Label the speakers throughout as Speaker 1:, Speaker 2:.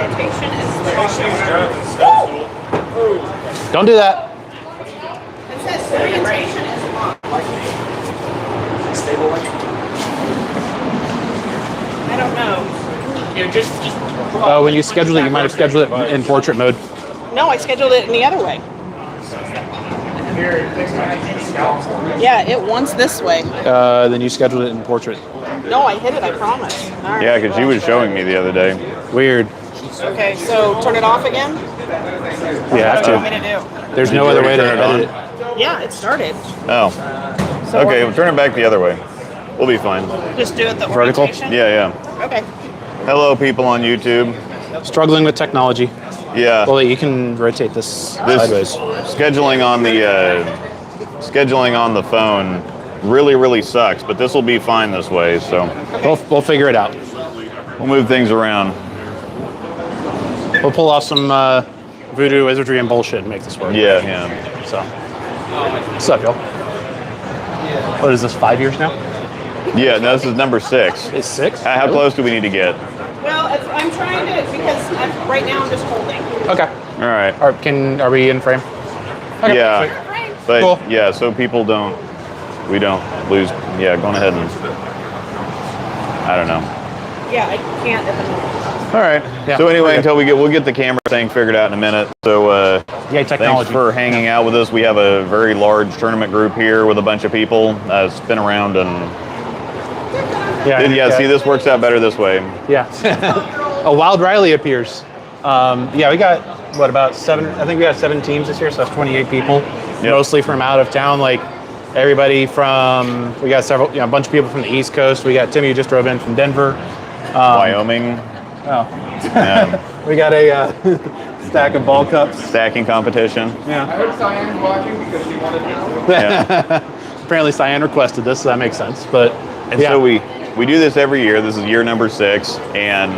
Speaker 1: rotation is
Speaker 2: Don't do that.
Speaker 1: It says orientation is locked. I don't know.
Speaker 3: Yeah, just.
Speaker 2: When you schedule it, you might have scheduled it in portrait mode.
Speaker 1: No, I scheduled it in the other way. Yeah, it wants this way.
Speaker 2: Then you scheduled it in portrait.
Speaker 1: No, I hit it, I promise. All right.
Speaker 4: Yeah, because she was showing me the other day.
Speaker 2: Weird.
Speaker 1: Okay, so turn it off again?
Speaker 2: You have
Speaker 1: What do you want me
Speaker 2: to.
Speaker 1: to do?
Speaker 2: There's
Speaker 4: Did
Speaker 2: no
Speaker 4: you
Speaker 2: other
Speaker 4: already
Speaker 2: way to
Speaker 4: turn it on?
Speaker 2: edit it.
Speaker 1: Yeah, it started.
Speaker 4: Oh.
Speaker 1: So
Speaker 4: Okay, we'll turn it back the other way. We'll be fine.
Speaker 1: just do it the
Speaker 2: Vertical?
Speaker 1: orientation?
Speaker 4: Yeah.
Speaker 1: Okay.
Speaker 4: Hello, people on YouTube.
Speaker 2: Struggling with technology.
Speaker 4: Yeah.
Speaker 2: Well, you can rotate this sideways.
Speaker 4: Scheduling on the phone really sucks, but this will be fine this way. So
Speaker 2: We'll figure it out.
Speaker 4: we'll move things around.
Speaker 2: We'll pull off some voodoo, wizardry, and bullshit and make this work.
Speaker 4: Yeah.
Speaker 2: So, what's up, y'all? What is this, 5 years now?
Speaker 4: Yeah, no, this is number 6.
Speaker 2: It's 6?
Speaker 4: How close do we need to get?
Speaker 1: Well, I'm trying to, because right now I'm just holding.
Speaker 2: Okay.
Speaker 4: All right.
Speaker 2: Are we in frame? Okay.
Speaker 4: Yeah.
Speaker 2: Sweet.
Speaker 4: But
Speaker 2: Cool.
Speaker 4: yeah, so we don't lose. Yeah, go on ahead and, I don't know.
Speaker 1: Yeah, I can't at the moment.
Speaker 4: All right.
Speaker 2: Yeah.
Speaker 4: So anyway, we'll get the camera thing figured out in a minute. So
Speaker 2: Yay,
Speaker 4: thanks
Speaker 2: technology.
Speaker 4: for hanging out with us. We have a very large tournament group here with a bunch of people. Spin around and see, this works out better this way.
Speaker 2: Yeah. A Wild Riley appears. We got, about 7? I think we got 7 teams this year, so that's 28 people.
Speaker 4: Yep.
Speaker 2: Mostly from out of town. Like everybody from, we got several, a bunch of people from the East Coast. We got Timmy who just drove in from Denver.
Speaker 4: Wyoming.
Speaker 2: We got a stack of ball cups.
Speaker 4: Stacking competition.
Speaker 2: Yeah.
Speaker 3: I heard Cyan's watching because she wanted to.
Speaker 4: Yeah.
Speaker 2: Apparently Cyan requested this, so that makes sense. But
Speaker 4: So we do this every year. This is year number 6, and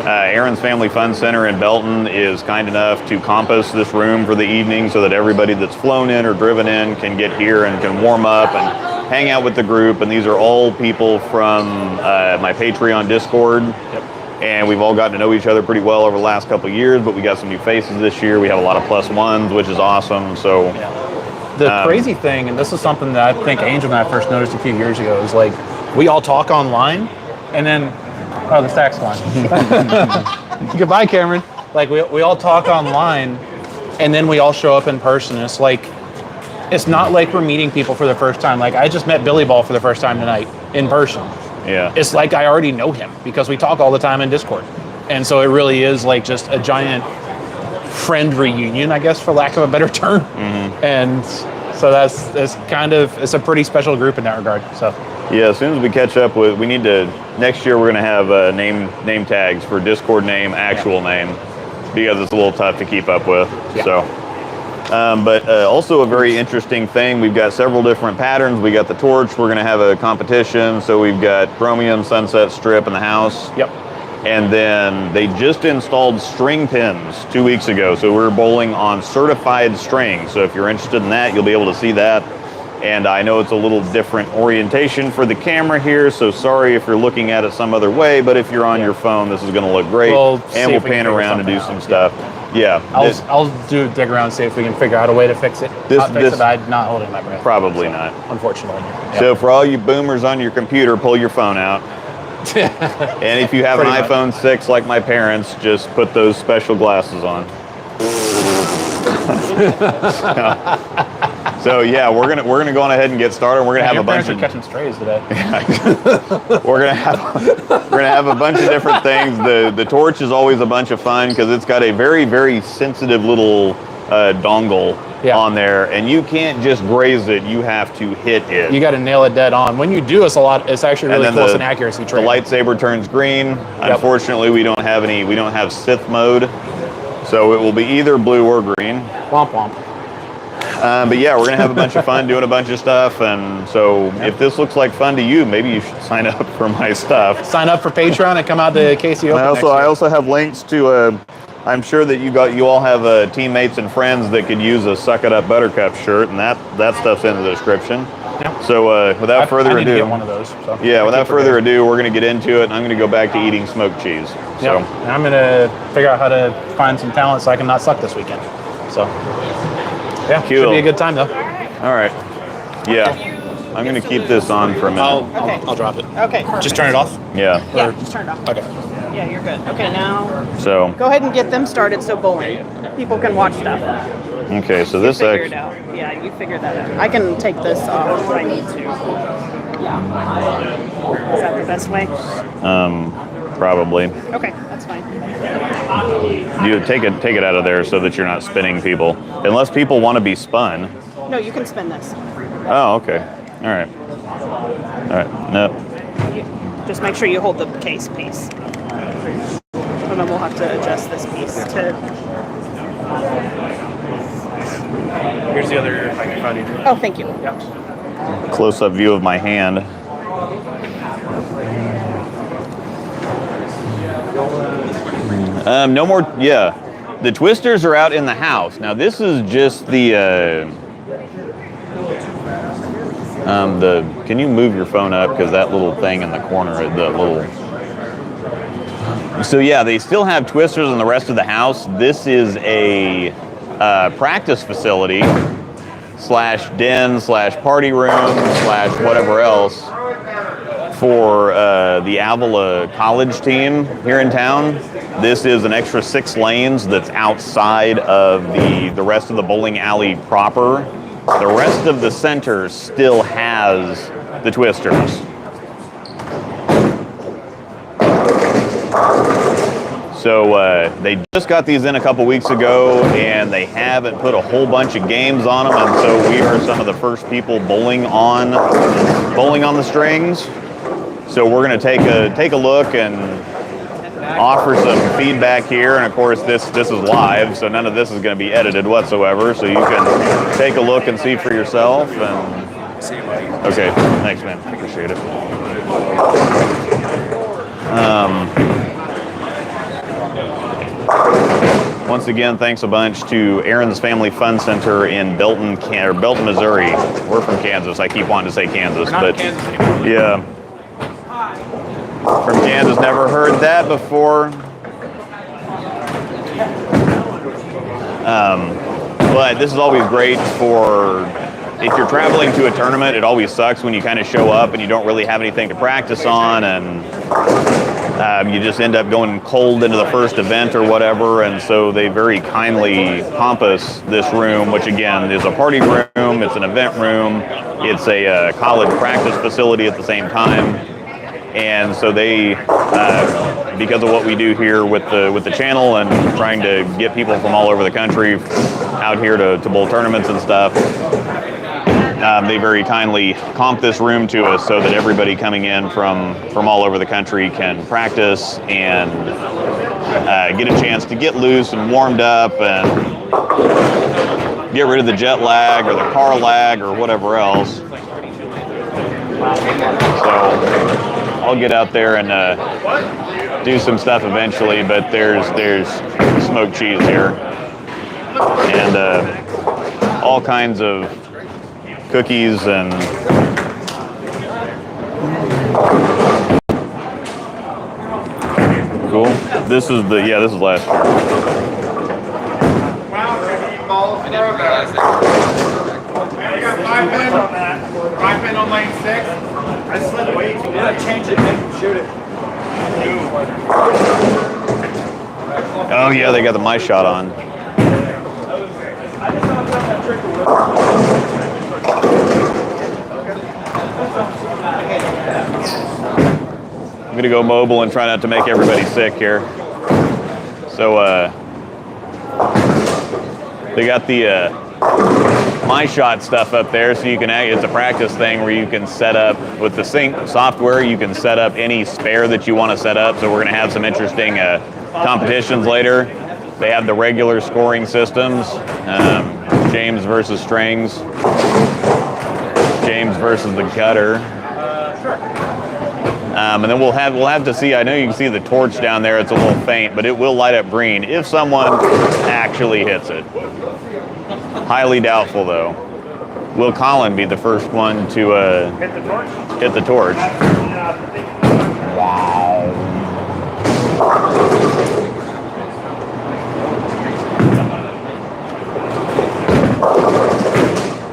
Speaker 4: Aaron's Family Fun Center in Belton is kind enough to compost this room for the evening so that everybody that's flown in or driven in can get here and can warm up and hang out with the group. And these are all people from my Patreon Discord.
Speaker 2: Yep.
Speaker 4: And we've all gotten to know each other pretty well over the last couple of years, but we got some new faces this year. We have a lot of +1s, which is awesome. So
Speaker 2: the crazy thing, and this is something that I think Angel and I first noticed a few years ago, is like we all talk online, and then the stack's gone. Goodbye, Cameron. Like we all talk online, and then we all show up in person. It's like it's not like we're meeting people for the first time. Like I just met Billy Ball for the first time tonight in person.
Speaker 4: yeah,
Speaker 2: It's like I already know him because we talk all the time in Discord. And so it really is like just a giant friend reunion, I guess, for lack of a better term.
Speaker 4: Mm-hmm.
Speaker 2: And so it's a pretty special group in that regard. So
Speaker 4: yeah. As soon as we catch up with, we need to next year. We're going to have name tags for Discord name, actual name, because it's a little tough to keep up with.
Speaker 2: Yeah.
Speaker 4: So. But also a very interesting thing, we've got several different patterns. We got the torch, we're going to have a competition. So we've got chromium sunset strip in the house.
Speaker 2: Yep.
Speaker 4: And then they just installed string pins 2 weeks ago. So we're bowling on certified string. So if you're interested in that, you'll be able to see that. And I know it's a little different orientation for the camera here. So sorry if you're looking at it some other way, but if you're on your phone, this is going to look great. And we'll pan around and do some stuff. Yeah,
Speaker 2: I'll dig around and see if we can figure out a way to fix it. I'm not holding my breath.
Speaker 4: Probably not.
Speaker 2: Unfortunately. Yep.
Speaker 4: So for all you boomers on your computer, pull your phone out. And if you have an iPhone 6 like my parents, just put those special glasses on. So yeah, we're gonna go on ahead and get started. We're gonna have a bunch of
Speaker 2: catching strays today.
Speaker 4: we're gonna have a bunch of different things. The torch is always a bunch of fun because it's got a very, very sensitive little dongle on there, and you can't just graze it. You have to hit it.
Speaker 2: You got to nail it dead on. When you do, it's actually really close in accuracy.
Speaker 4: The lightsaber turns green. Yep. Unfortunately, we don't have Sith mode, so it will be either blue or green.
Speaker 2: Womp womp.
Speaker 4: But yeah, we're gonna have a bunch of fun doing a bunch of stuff, and so if this looks like fun to you, maybe you should sign up for my stuff.
Speaker 2: Sign up for Patreon and come out to KC Open.
Speaker 4: I also have links to. I'm sure that you all have teammates and friends that could use a Suck It Up Buttercup shirt, and that stuff's in the description. So without further
Speaker 2: I need to
Speaker 4: ado,
Speaker 2: get one of those. So
Speaker 4: yeah, without further ado, we're going to get into it, and I'm going to go back to eating smoked cheese. So,
Speaker 2: and I'm going to figure out how to find some talent so I can not suck this weekend. So, yeah,
Speaker 4: Cool.
Speaker 2: should be a good time though.
Speaker 4: all right. Yeah, I'm going to keep this on for a minute.
Speaker 2: I'll drop it.
Speaker 1: Okay, perfect.
Speaker 2: Just turn it off.
Speaker 4: Yeah.
Speaker 1: Yeah, just turn it off.
Speaker 2: Okay.
Speaker 1: Yeah, you're good. Okay, now
Speaker 4: So,
Speaker 1: go ahead and get them started so bowling people can watch stuff.
Speaker 4: okay, so this
Speaker 1: Figure it
Speaker 4: actually,
Speaker 1: out. Yeah, you figure that out. I can take this off if I need to. Yeah. Is that the best way?
Speaker 4: probably.
Speaker 1: Okay, that's fine.
Speaker 4: You take it out of there so that you're not spinning people, unless people want to be spun.
Speaker 1: No, you can spin this.
Speaker 4: Oh, okay. All right. No.
Speaker 1: Just make sure you hold the case piece. And then we'll have to adjust this piece to.
Speaker 2: Here's the other if I can find you.
Speaker 1: Oh, thank you.
Speaker 2: Yep.
Speaker 4: Close-up view of my hand. No more. Yeah, the twisters are out in the house now. This is just the. Can you move your phone up because that little thing in the corner, the little. So yeah, they still have twisters in the rest of the house. This is a practice facility / den / party room / whatever else for the Avila college team here in town. This is an extra 6 lanes that's outside of the rest of the bowling alley proper. The rest of the center still has the twisters. So they just got these in a couple weeks ago, and they haven't put a whole bunch of games on them, and so we are some of the first people bowling on the strings. So we're going to take a look and offer some feedback here, and of course this is live, so none of this is going to be edited whatsoever. So you can take a look and see for yourself. And okay, thanks, man. Appreciate it. Once again, thanks a bunch to Aaron's Family Fun Center in Belton, Missouri. We're from Kansas. I keep wanting to say Kansas, but yeah. From Kansas, never heard that before. But this is always great for if you're traveling to a tournament. It always sucks when you kind of show up and you don't really have anything to practice on, and you just end up going cold into the first event or whatever. And so they very kindly compass this room, which again is a party room, it's an event room, it's a college practice facility at the same time. And so they, because of what we do here with the channel and trying to get people from all over the country out here to bowl tournaments and stuff, they very kindly comp this room to us so that everybody coming in from all over the country can practice and get a chance to get loose and warmed up and get rid of the jet lag or the car lag or whatever else. So I'll get out there and do some stuff eventually, but there's smoked cheese here and all kinds of cookies and cool. This is last year.
Speaker 3: I got 5 pin on that. 5 pin on lane 6. I slid way too much. Change it, shoot it.
Speaker 4: Oh yeah, they got the my shot on. I'm gonna go mobile and try not to make everybody sick here. So they got the my shot stuff up there, so you can it's a practice thing where you can set up with the sync software, you can set up any spare that you want to set up. So we're gonna have some interesting competitions later. They have the regular scoring systems, James versus strings, James versus the gutter. And then we'll have to see. I know you can see the torch down there. It's a little faint, but it will light up green if someone actually hits it. Highly doubtful, though. will Colin be the first one to
Speaker 3: Hit the torch.
Speaker 4: hit the torch?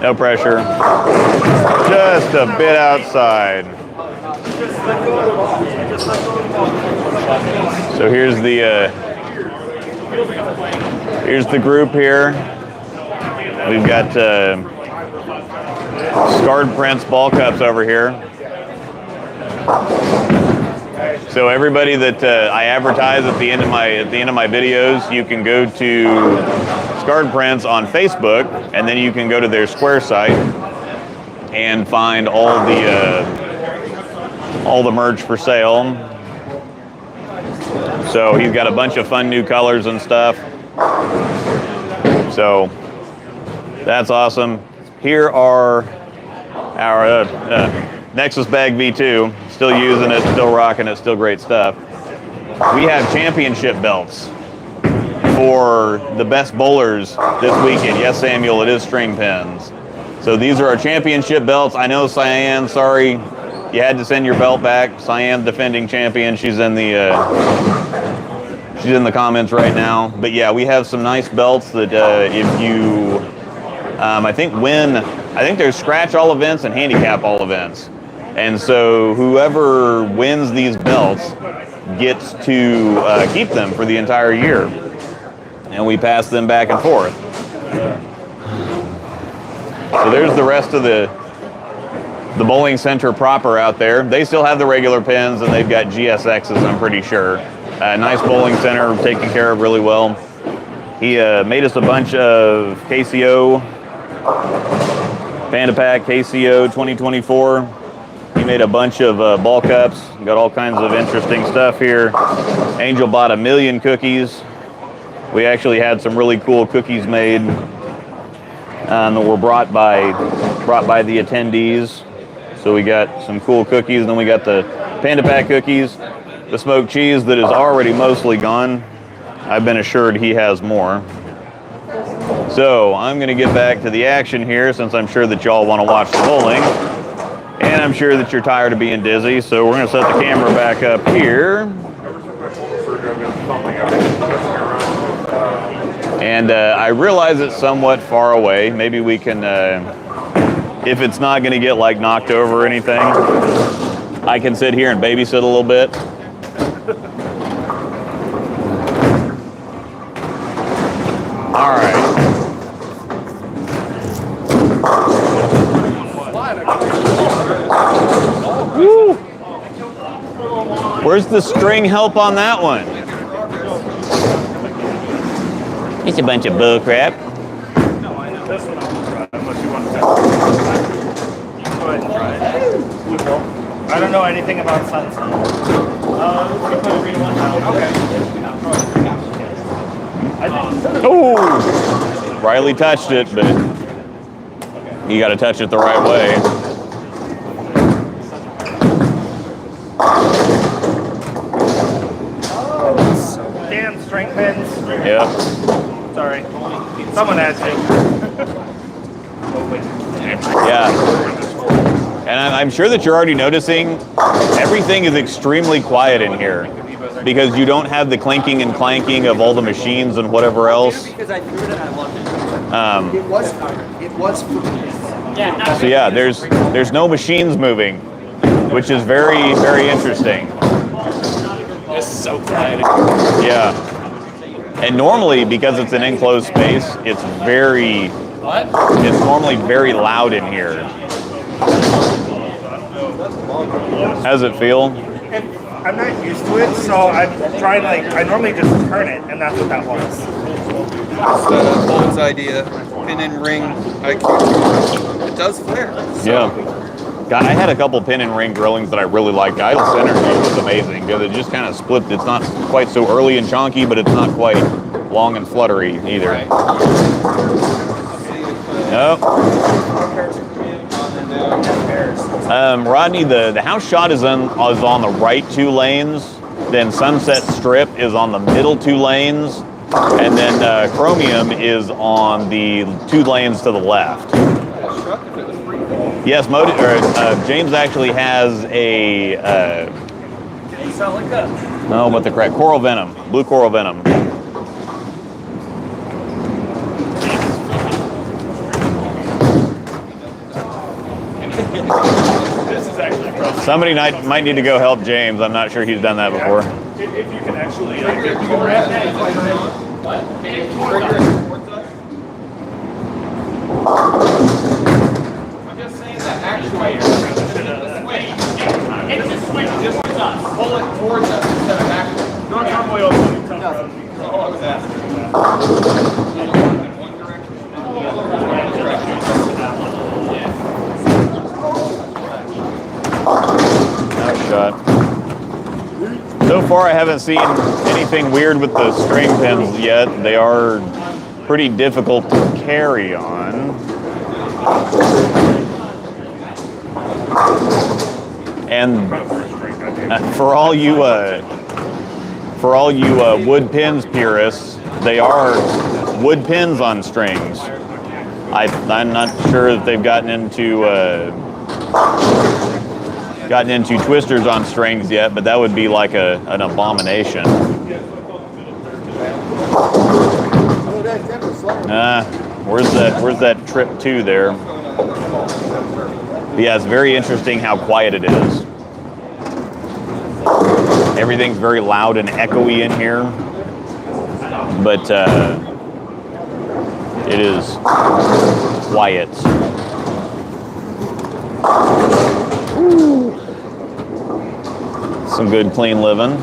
Speaker 4: No pressure. Just a bit outside. So here's the group here. We've got Scarred Prince ball cups over here. So everybody that I advertise at the end of my videos, you can go to Scarred Prince on Facebook, and then you can go to their Square site and find all the merch for sale. So he's got a bunch of fun new colors and stuff. So that's awesome. Here are our Nexus Bag V2. Still using it, still rocking it, still great stuff. We have championship belts for the best bowlers this weekend. Yes, Samuel, it is string pins. So these are our championship belts. I know, Cyan, sorry you had to send your belt back. Cyan, defending champion, she's in the comments right now. But yeah, we have some nice belts that if you, I think there's scratch all events and handicap all events. And so whoever wins these belts gets to keep them for the entire year. And we pass them back and forth. So there's the rest of the bowling center proper out there. They still have the regular pins, and they've got GSXs, I'm pretty sure. Nice bowling center, taken care of really well. He made us a bunch of KCO, Panda Pack KCO 2024. He made a bunch of ball cups. Got all kinds of interesting stuff here. Angel bought 1 million cookies. We actually had some really cool cookies made that were brought by the attendees. So we got some cool cookies, and then we got the Panda Pack cookies, the smoked cheese that is already mostly gone. I've been assured he has more. So I'm going to get back to the action here, since I'm sure that y'all want to watch the bowling. And I'm sure that you're tired of being dizzy, so we're going to set the camera back up here. And I realize it's somewhat far away. Maybe we can, if it's not going to get like knocked over or anything, I can sit here and babysit a little bit. All right. Woo. Where's the string help on that one? It's a bunch of bull crap.
Speaker 3: No, I know. This one I'm going to try, unless you want to test it. Go ahead and try it. I don't know anything about sunset. Okay.
Speaker 4: Oh! Riley touched it, but you got to touch it the right way.
Speaker 3: Damn string pins.
Speaker 4: Yep.
Speaker 3: Sorry. Someone has to.
Speaker 4: Yeah. And I'm sure that you're already noticing everything is extremely quiet in here because you don't have the clinking and clanking of all the machines and whatever else.
Speaker 5: Because I threw it and I loved it.
Speaker 6: It was.
Speaker 4: So yeah, there's no machines moving, which is very, very interesting.
Speaker 5: It's so quiet.
Speaker 4: Yeah. And normally, because it's an enclosed space, it's normally very loud in here. How does it feel?
Speaker 3: I'm not used to it, so I'm trying I normally just turn it, and that's what that was.
Speaker 6: Bold's idea, pin and ring IQ. It does flare. So.
Speaker 4: Yeah. God, I had a couple pin and ring grillings that I really liked. Idle Synergy was amazing because it just kind of split. It's not quite so early and chonky, but it's not quite long and fluttery either.
Speaker 6: Right.
Speaker 4: Nope. Rodney, the house shot is on the right 2 lanes. Then Sunset Strip is on the middle 2 lanes. And then Chromium is on the 2 lanes to the left.
Speaker 6: truck if it was free?
Speaker 4: Yes, James actually has a what the correct coral venom, blue coral venom.
Speaker 3: This is actually probably.
Speaker 4: Somebody might need to go help James. I'm not sure he's done that before.
Speaker 3: If you can actually.
Speaker 5: I'm just saying that actuator. It's a switch. This one's us. Pull it towards us instead of backwards.
Speaker 3: No, it's probably also tough.
Speaker 5: Oh, I was asking. In one direction.
Speaker 4: Nice shot. So far, I haven't seen anything weird with the string pins yet. They are pretty difficult to carry on. And for all you wood pins purists, they are wood pins on strings. I'm not sure that they've gotten into twisters on strings yet, but that would be like an abomination. Where's that trip to there? But yeah, it's very interesting how quiet it is. Everything's very loud and echoey in here, but it is quiet. Some good clean living.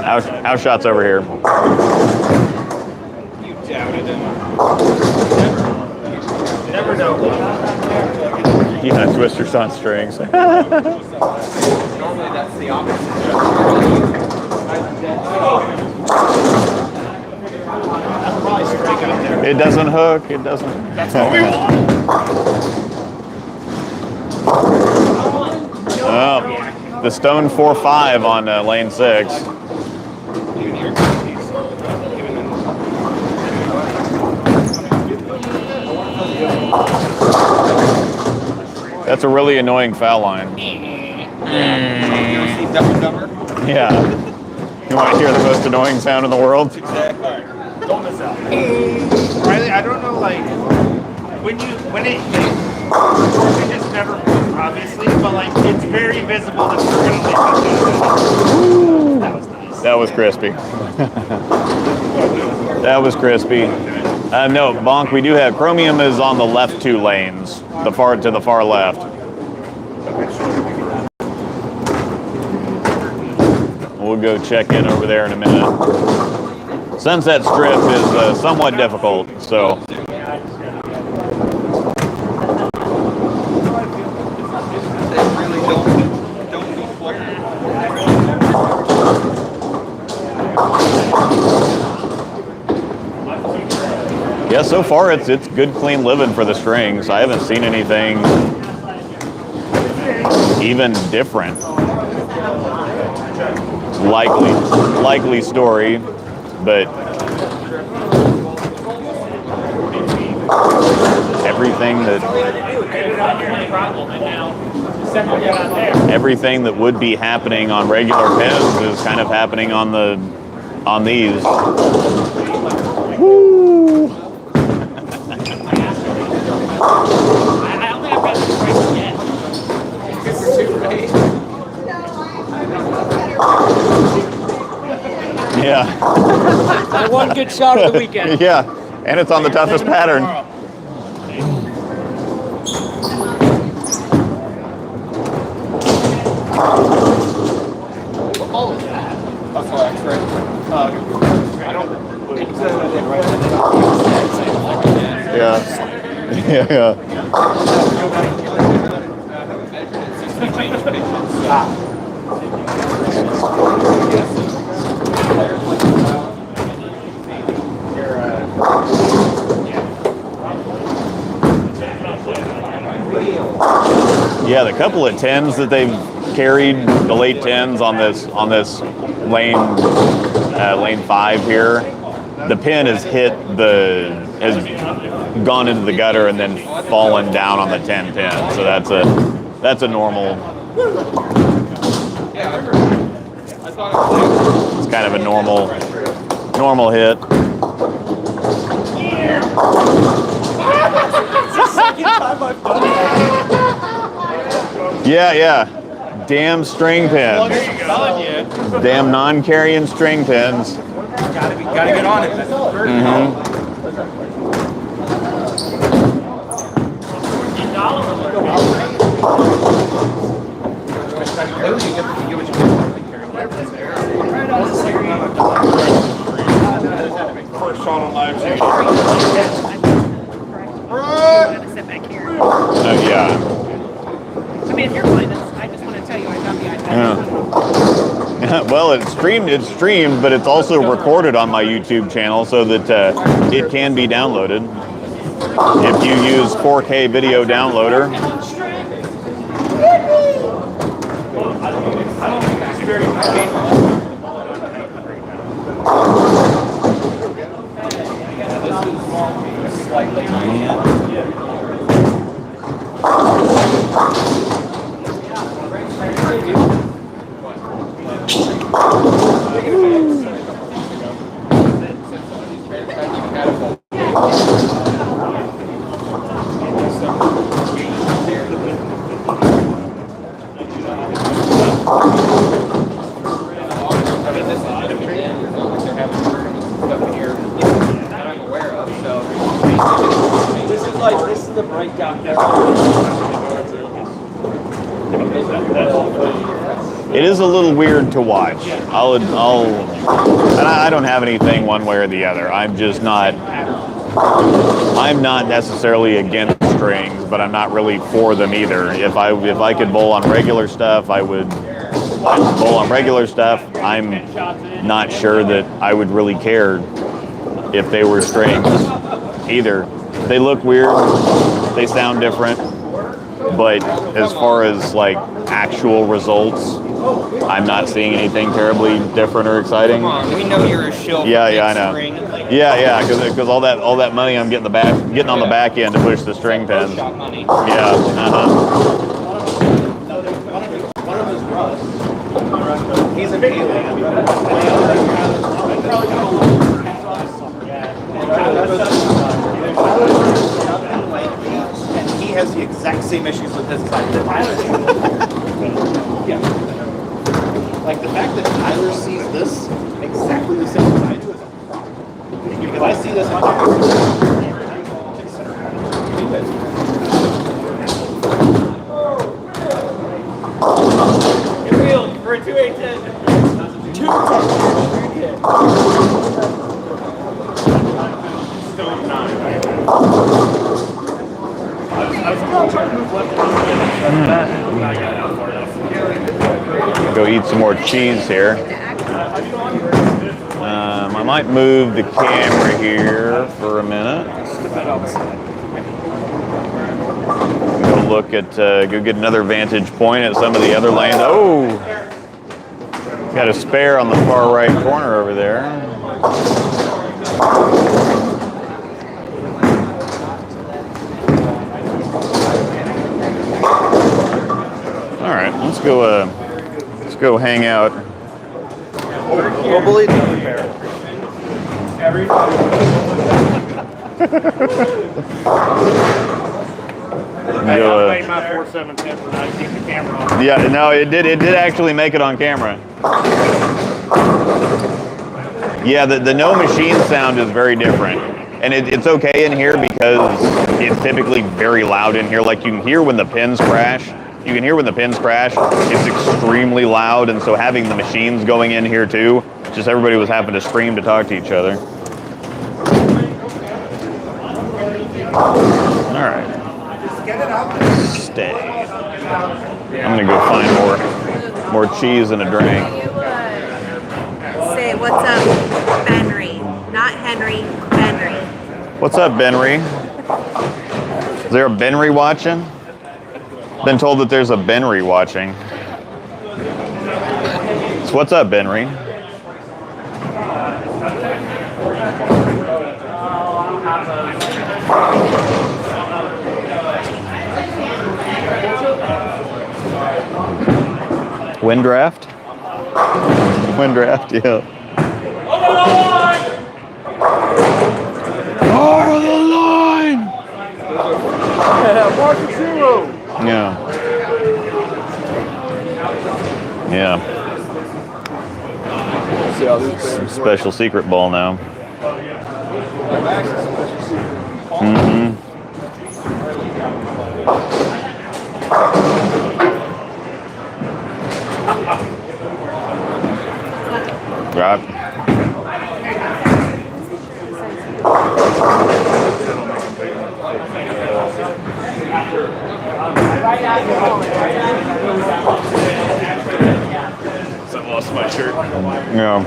Speaker 4: House shots over here.
Speaker 5: You doubted him.
Speaker 3: Never know.
Speaker 4: Yeah, twisters on strings.
Speaker 5: Normally that's the opposite.
Speaker 4: It doesn't hook. It doesn't.
Speaker 3: That's what we want.
Speaker 4: Oh, the Stone 4.5 on lane 6. That's a really annoying foul line. Yeah. You want to hear the most annoying sound in the world?
Speaker 3: Don't miss out. Riley, I don't know, like, when it just never moved, obviously, but like, it's very visible that we're gonna leave. That was nice.
Speaker 4: That was crispy. That was crispy. No, Bonk, we do have chromium is on the left 2 lanes, to the far left. We'll go check in over there in a minute. Sunset Strip is somewhat difficult, so.
Speaker 6: They really don't go flare.
Speaker 4: Yeah, so far it's good clean living for the strings. I haven't seen anything even different. Likely story, but everything that would be happening on regular pins is kind of happening on these. Woo!
Speaker 5: I don't think I've got this right yet.
Speaker 4: Yeah.
Speaker 1: One good shot of the weekend.
Speaker 4: Yeah, and it's on the toughest pattern. Yeah. Yeah. Yeah, the couple of 10s that they've carried, the late 10s on this lane 5 here, the pin has has gone into the gutter and then fallen down on the 10 pin. So that's a normal. It's kind of a normal hit. Yeah. Damn string pins. Damn non-carrying string pins.
Speaker 5: Gotta get on it.
Speaker 3: First shot on live TV.
Speaker 1: I'm gonna sit back here.
Speaker 4: Yeah.
Speaker 1: I mean, if you're fine, I just want to tell you I got the iPad.
Speaker 4: Yeah. Well, it's streamed, but it's also recorded on my YouTube channel so that it can be downloaded. If you use 4K video downloader.
Speaker 5: This is the breakdown.
Speaker 4: It is a little weird to watch. And I don't have anything one way or the other. I'm not necessarily against strings, but I'm not really for them either. If I could bowl on regular stuff, I would bowl on regular stuff. I'm not sure that I would really care if they were strings either. They look weird, they sound different, but as far as like actual results, I'm not seeing anything terribly different or exciting.
Speaker 6: Come on, we know you're a shill.
Speaker 4: Yeah, I know. Yeah, because all that money I'm getting on the back end to push the string pins. Yeah.
Speaker 5: One of his brothers. He's an alien. And he has the exact same issues with his side that Tyler does. Yeah. Like the fact that Tyler sees this exactly the same as I do is a problem. Because I see this on Get real for a 2-8-10. 2-10.
Speaker 4: Go eat some more cheese here. I might move the camera here for a minute. Go get another vantage point at some of the other lanes. Oh, got a spare on the far right corner over there. All right, let's go hang out.
Speaker 5: We'll believe the other pair.
Speaker 3: Hey, I made my 4-7-10 for that. Keep the camera on.
Speaker 4: Yeah, no, it did actually make it on camera. Yeah, the no machine sound is very different. And it's okay in here because it's typically very loud in here. Like you can hear when the pins crash. It's extremely loud, and so having the machines going in here too, just everybody was having to scream to talk to each other. All right. Stay. I'm gonna go find more cheese and a drink.
Speaker 7: Say what's up, Benry? Not Henry, Benry.
Speaker 4: What's up, Benry? Is there a Benry watching? Been told that there's a Benry watching. So what's up, Benry? Wind draft? Wind draft, yeah. Over the line!
Speaker 5: Market zero.
Speaker 4: Yeah. Yeah.
Speaker 5: See how these things
Speaker 4: Special secret ball now. Mm-hmm. Right.
Speaker 3: I lost my shirt.
Speaker 4: Yeah.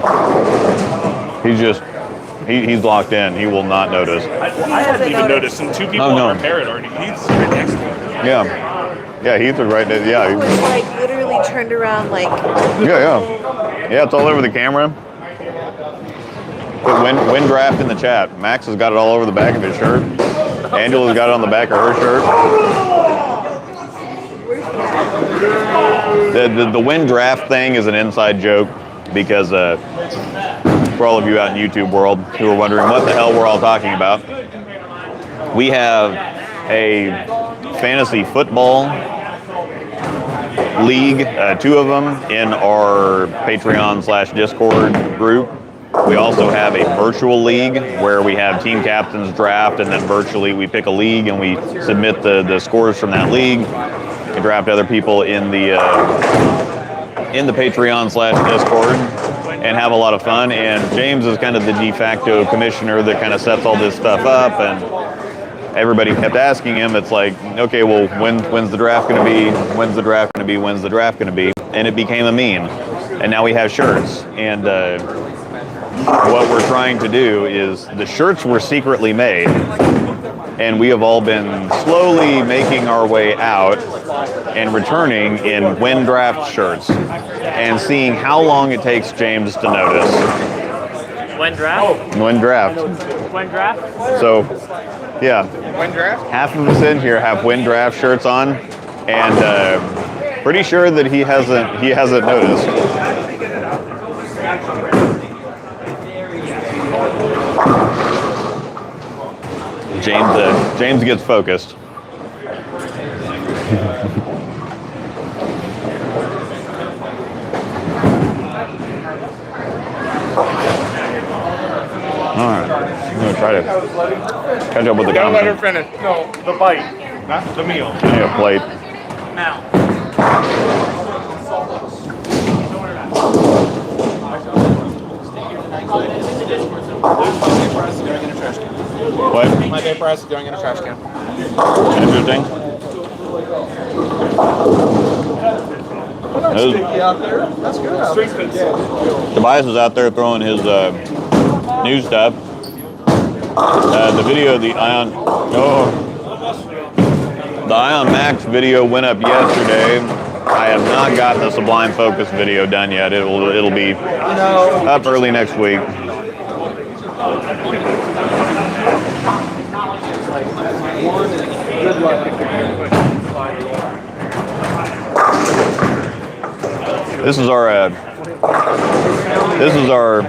Speaker 4: He's locked in. He will not notice.
Speaker 3: I hadn't even noticed, and two people
Speaker 4: Oh, no.
Speaker 3: on repair it already. He's right next to me.
Speaker 4: Yeah. Yeah, Heath is right there. Yeah.
Speaker 7: It was like literally turned around like
Speaker 4: Yeah. Yeah, it's all over the camera. Put wind draft in the chat. Max has got it all over the back of his shirt. Angela's got it on the back of her shirt. The wind draft thing is an inside joke because for all of you out in YouTube world who are wondering what the hell we're all talking about, we have a fantasy football league, two of them in our Patreon/Discord group. We also have a virtual league where we have team captains draft, and then virtually we pick a league and we submit the scores from that league. We draft other people in the Patreon/Discord and have a lot of fun. And James is kind of the de facto commissioner that kind of sets all this stuff up, and everybody kept asking him, it's like, okay, well, when's the draft going to be? When's the draft going to be? When's the draft going to be? And it became a meme. And now we have shirts. And what we're trying to do is the shirts were secretly made. And we have all been slowly making our way out and returning in when draft shirts and seeing how long it takes James to notice.
Speaker 1: When draft?
Speaker 4: When draft.
Speaker 1: When draft?
Speaker 4: So, yeah.
Speaker 6: When draft?
Speaker 4: Half of us in here have wind draft shirts on, and pretty sure that he hasn't noticed. James gets focused. All right, I'm gonna try to catch up with the
Speaker 3: Gotta let her
Speaker 4: comments.
Speaker 3: finish. No, the bite, not the meal.
Speaker 4: I need a plate.
Speaker 1: Now.
Speaker 4: What?
Speaker 5: My paper is going in a trash can.
Speaker 4: Interesting.
Speaker 5: Out there. That's good.
Speaker 4: Tobias is out there throwing his new stuff. The video, the Ion Max video went up yesterday. I have not got the Sublime Focus video done yet. It'll be up early next week. This is our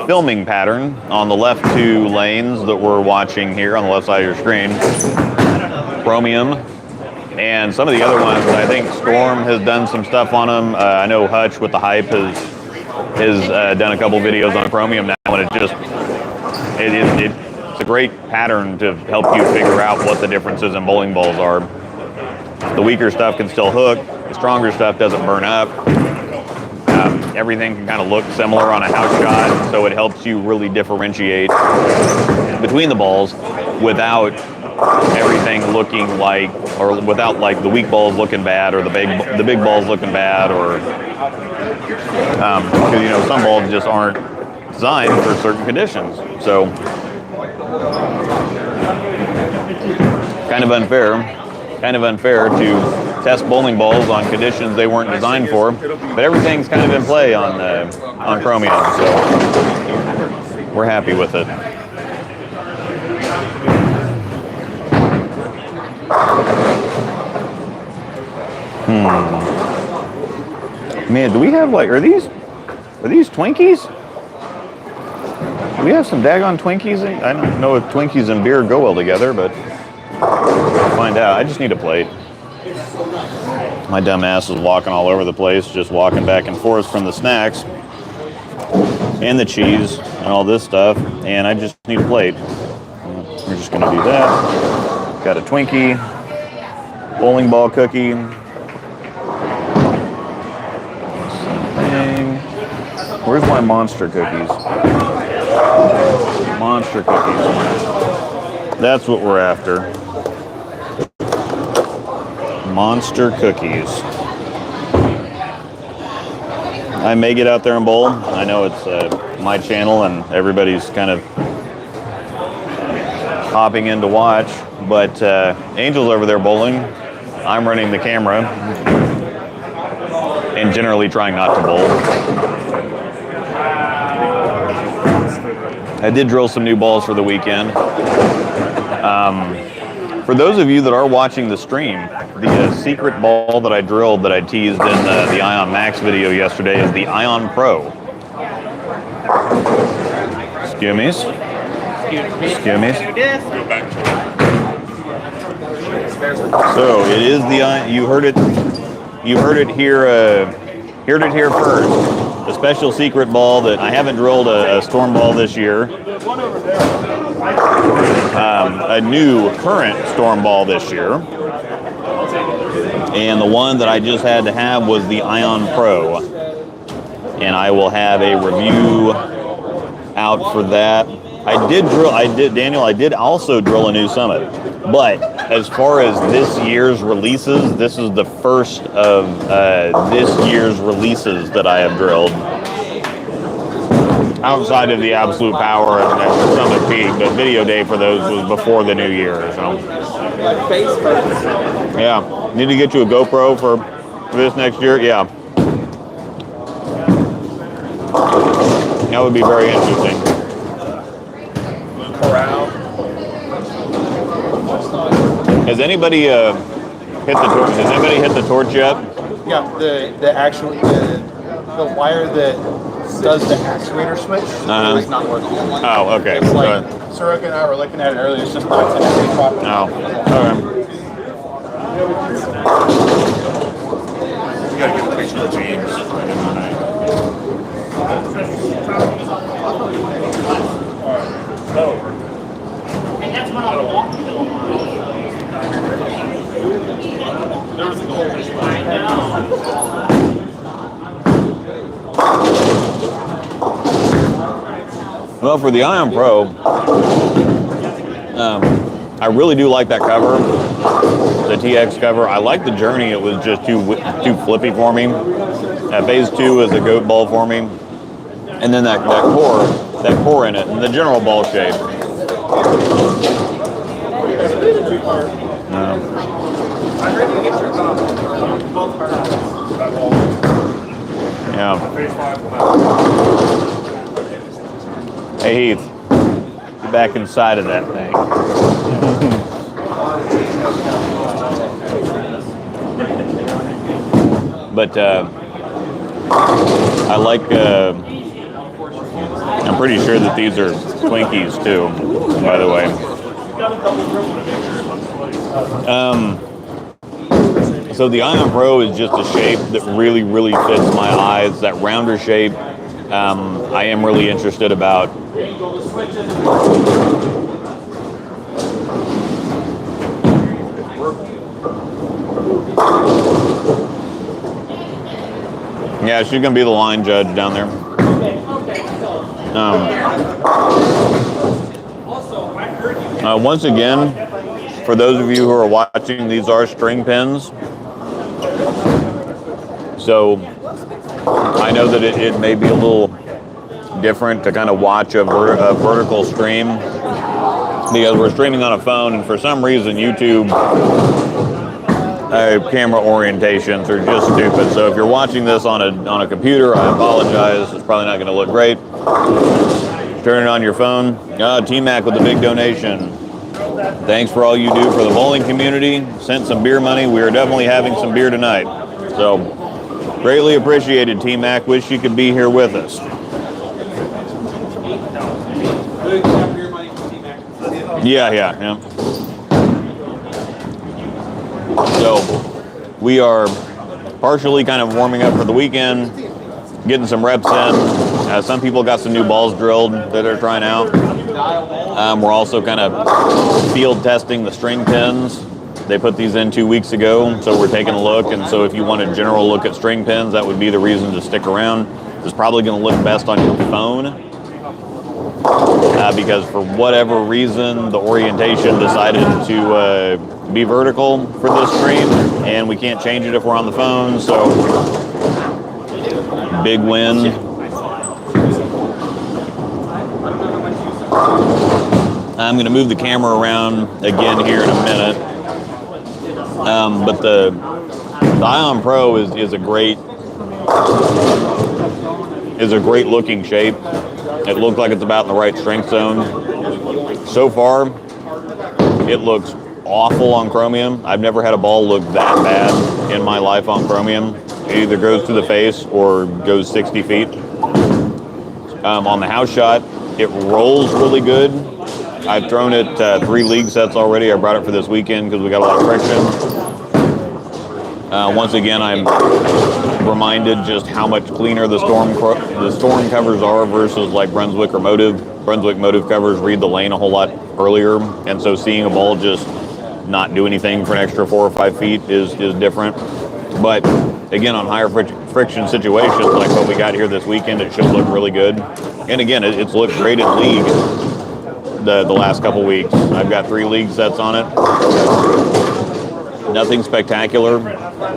Speaker 4: filming pattern on the left two lanes that we're watching here on the left side of your screen. Chromium. And some of the other ones, I think Storm has done some stuff on them. I know Hutch with the Hype has done a couple videos on Chromium now, and it's a great pattern to help you figure out what the differences in bowling balls are. The weaker stuff can still hook. The stronger stuff doesn't burn up. Everything can kind of look similar on a house shot, so it helps you really differentiate between the balls without everything looking like, or without like the weak balls looking bad or the big balls looking bad, or because some balls just aren't designed for certain conditions. So kind of unfair to test bowling balls on conditions they weren't designed for, but everything's kind of in play on Chromium. So we're happy with it. Man, do we have like, are these Twinkies? Do we have some daggone Twinkies? I don't know if Twinkies and beer go well together, but we'll find out. I just need a plate. My dumb ass is walking all over the place, just walking back and forth from the snacks and the cheese and all this stuff, and I just need a plate. We're just gonna do that. Got a Twinkie, bowling ball cookie, something. Where's my monster cookies? Monster cookies. That's what we're after. Monster cookies. I may get out there and bowl. I know it's my channel and everybody's kind of hopping in to watch, but Angel's over there bowling. I'm running the camera and generally trying not to bowl. I did drill some new balls for the weekend. For those of you that are watching the stream, the secret ball that I drilled that I teased in the Ion Max video yesterday is the Ion Pro. Skimmies. Skimmies. So it is the you heard it here first. A special secret ball that I haven't drilled a storm ball this year. A new current storm ball this year. And the one that I just had to have was the Ion Pro. And I will have a review out for that. Daniel, I did also drill a new Summit. But as far as this year's releases, this is the first of this year's releases that I have drilled. Outside of the Absolute Power and the Summit Peak, but video day for those was before the new year. So, yeah, need to get you a GoPro for this next year. Yeah, that would be very interesting. Has anybody hit the torch? Has anybody hit the torch yet?
Speaker 5: Yeah, the actual the wire that does the actuator switch is not working.
Speaker 4: Oh, okay.
Speaker 5: It's like Surek and I were looking at it earlier. It's just not connecting properly.
Speaker 4: Oh, okay.
Speaker 3: You gotta get a picture of James. And that's when I walked. There was a goldfish right now.
Speaker 4: Well, for the Ion Pro, I really do like that cover, the TX cover. I like the Journey. It was just too flippy for me. Phase 2 is a goat ball for me, and then that core in it, and the general ball shape. Yeah. Hey Heath, get back inside of that thing. But I like, I'm pretty sure that these are Twinkies too, by the way. So the Ion Pro is just a shape that really, really fits my eyes, that rounder shape. I am really interested about. Yeah, she's gonna be the line judge down there. Once again, for those of you who are watching, these are string pins. So I know that it may be a little different to kind of watch a vertical stream because we're streaming on a phone, and for some reason YouTube camera orientations are just stupid. So if you're watching this on a computer, I apologize. It's probably not going to look great. Turn it on your phone. T-Mac with a big donation. Thanks for all you do for the bowling community. Sent some beer money. We are definitely having some beer tonight. So, greatly appreciated, T-Mac. Wish you could be here with us. Yeah. So, we are partially kind of warming up for the weekend, getting some reps in. Some people got some new balls drilled that they're trying out. We're also kind of field testing the string pins. They put these in 2 weeks ago, so we're taking a look. And so if you want a general look at string pins, that would be the reason to stick around. It's probably going to look best on your phone. Because for whatever reason, the orientation decided to be vertical for this stream, and we can't change it if we're on the phone, so big win. I'm going to move the camera around again here in a minute, but the Ion Pro is a great looking shape. It looks like it's about in the right strength zone. So far, it looks awful on chromium. I've never had a ball look that bad in my life on chromium. It either goes to the face or goes 60 feet. On the house shot, it rolls really good. I've thrown it 3 league sets already. I brought it for this weekend because we got a lot of friction. Once again, I'm reminded just how much cleaner the storm covers are versus like Brunswick or Motive. Brunswick Motive covers read the lane a whole lot earlier, and so seeing a ball just not do anything for an extra 4 or 5 feet is different. But again, on higher friction situations like what we got here this weekend, it should look really good. And again, it's looked great in league the last couple weeks. I've got 3 league sets on it. Nothing spectacular,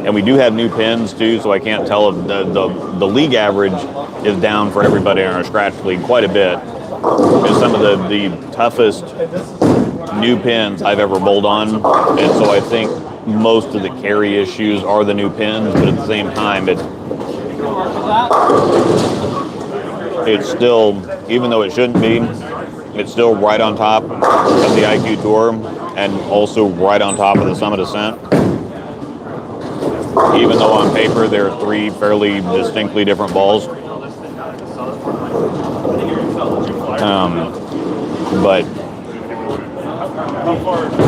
Speaker 4: and we do have new pins too, so I can't tell if the league average is down for everybody in our scratch league quite a bit. It's some of the toughest new pins I've ever bowled on, and so I think most of the carry issues are the new pins, but at the same time, it's still, even though it shouldn't be, it's still right on top of the IQ Tour and also right on top of the Summit Ascent. Even though on paper there are 3 fairly distinctly different balls. But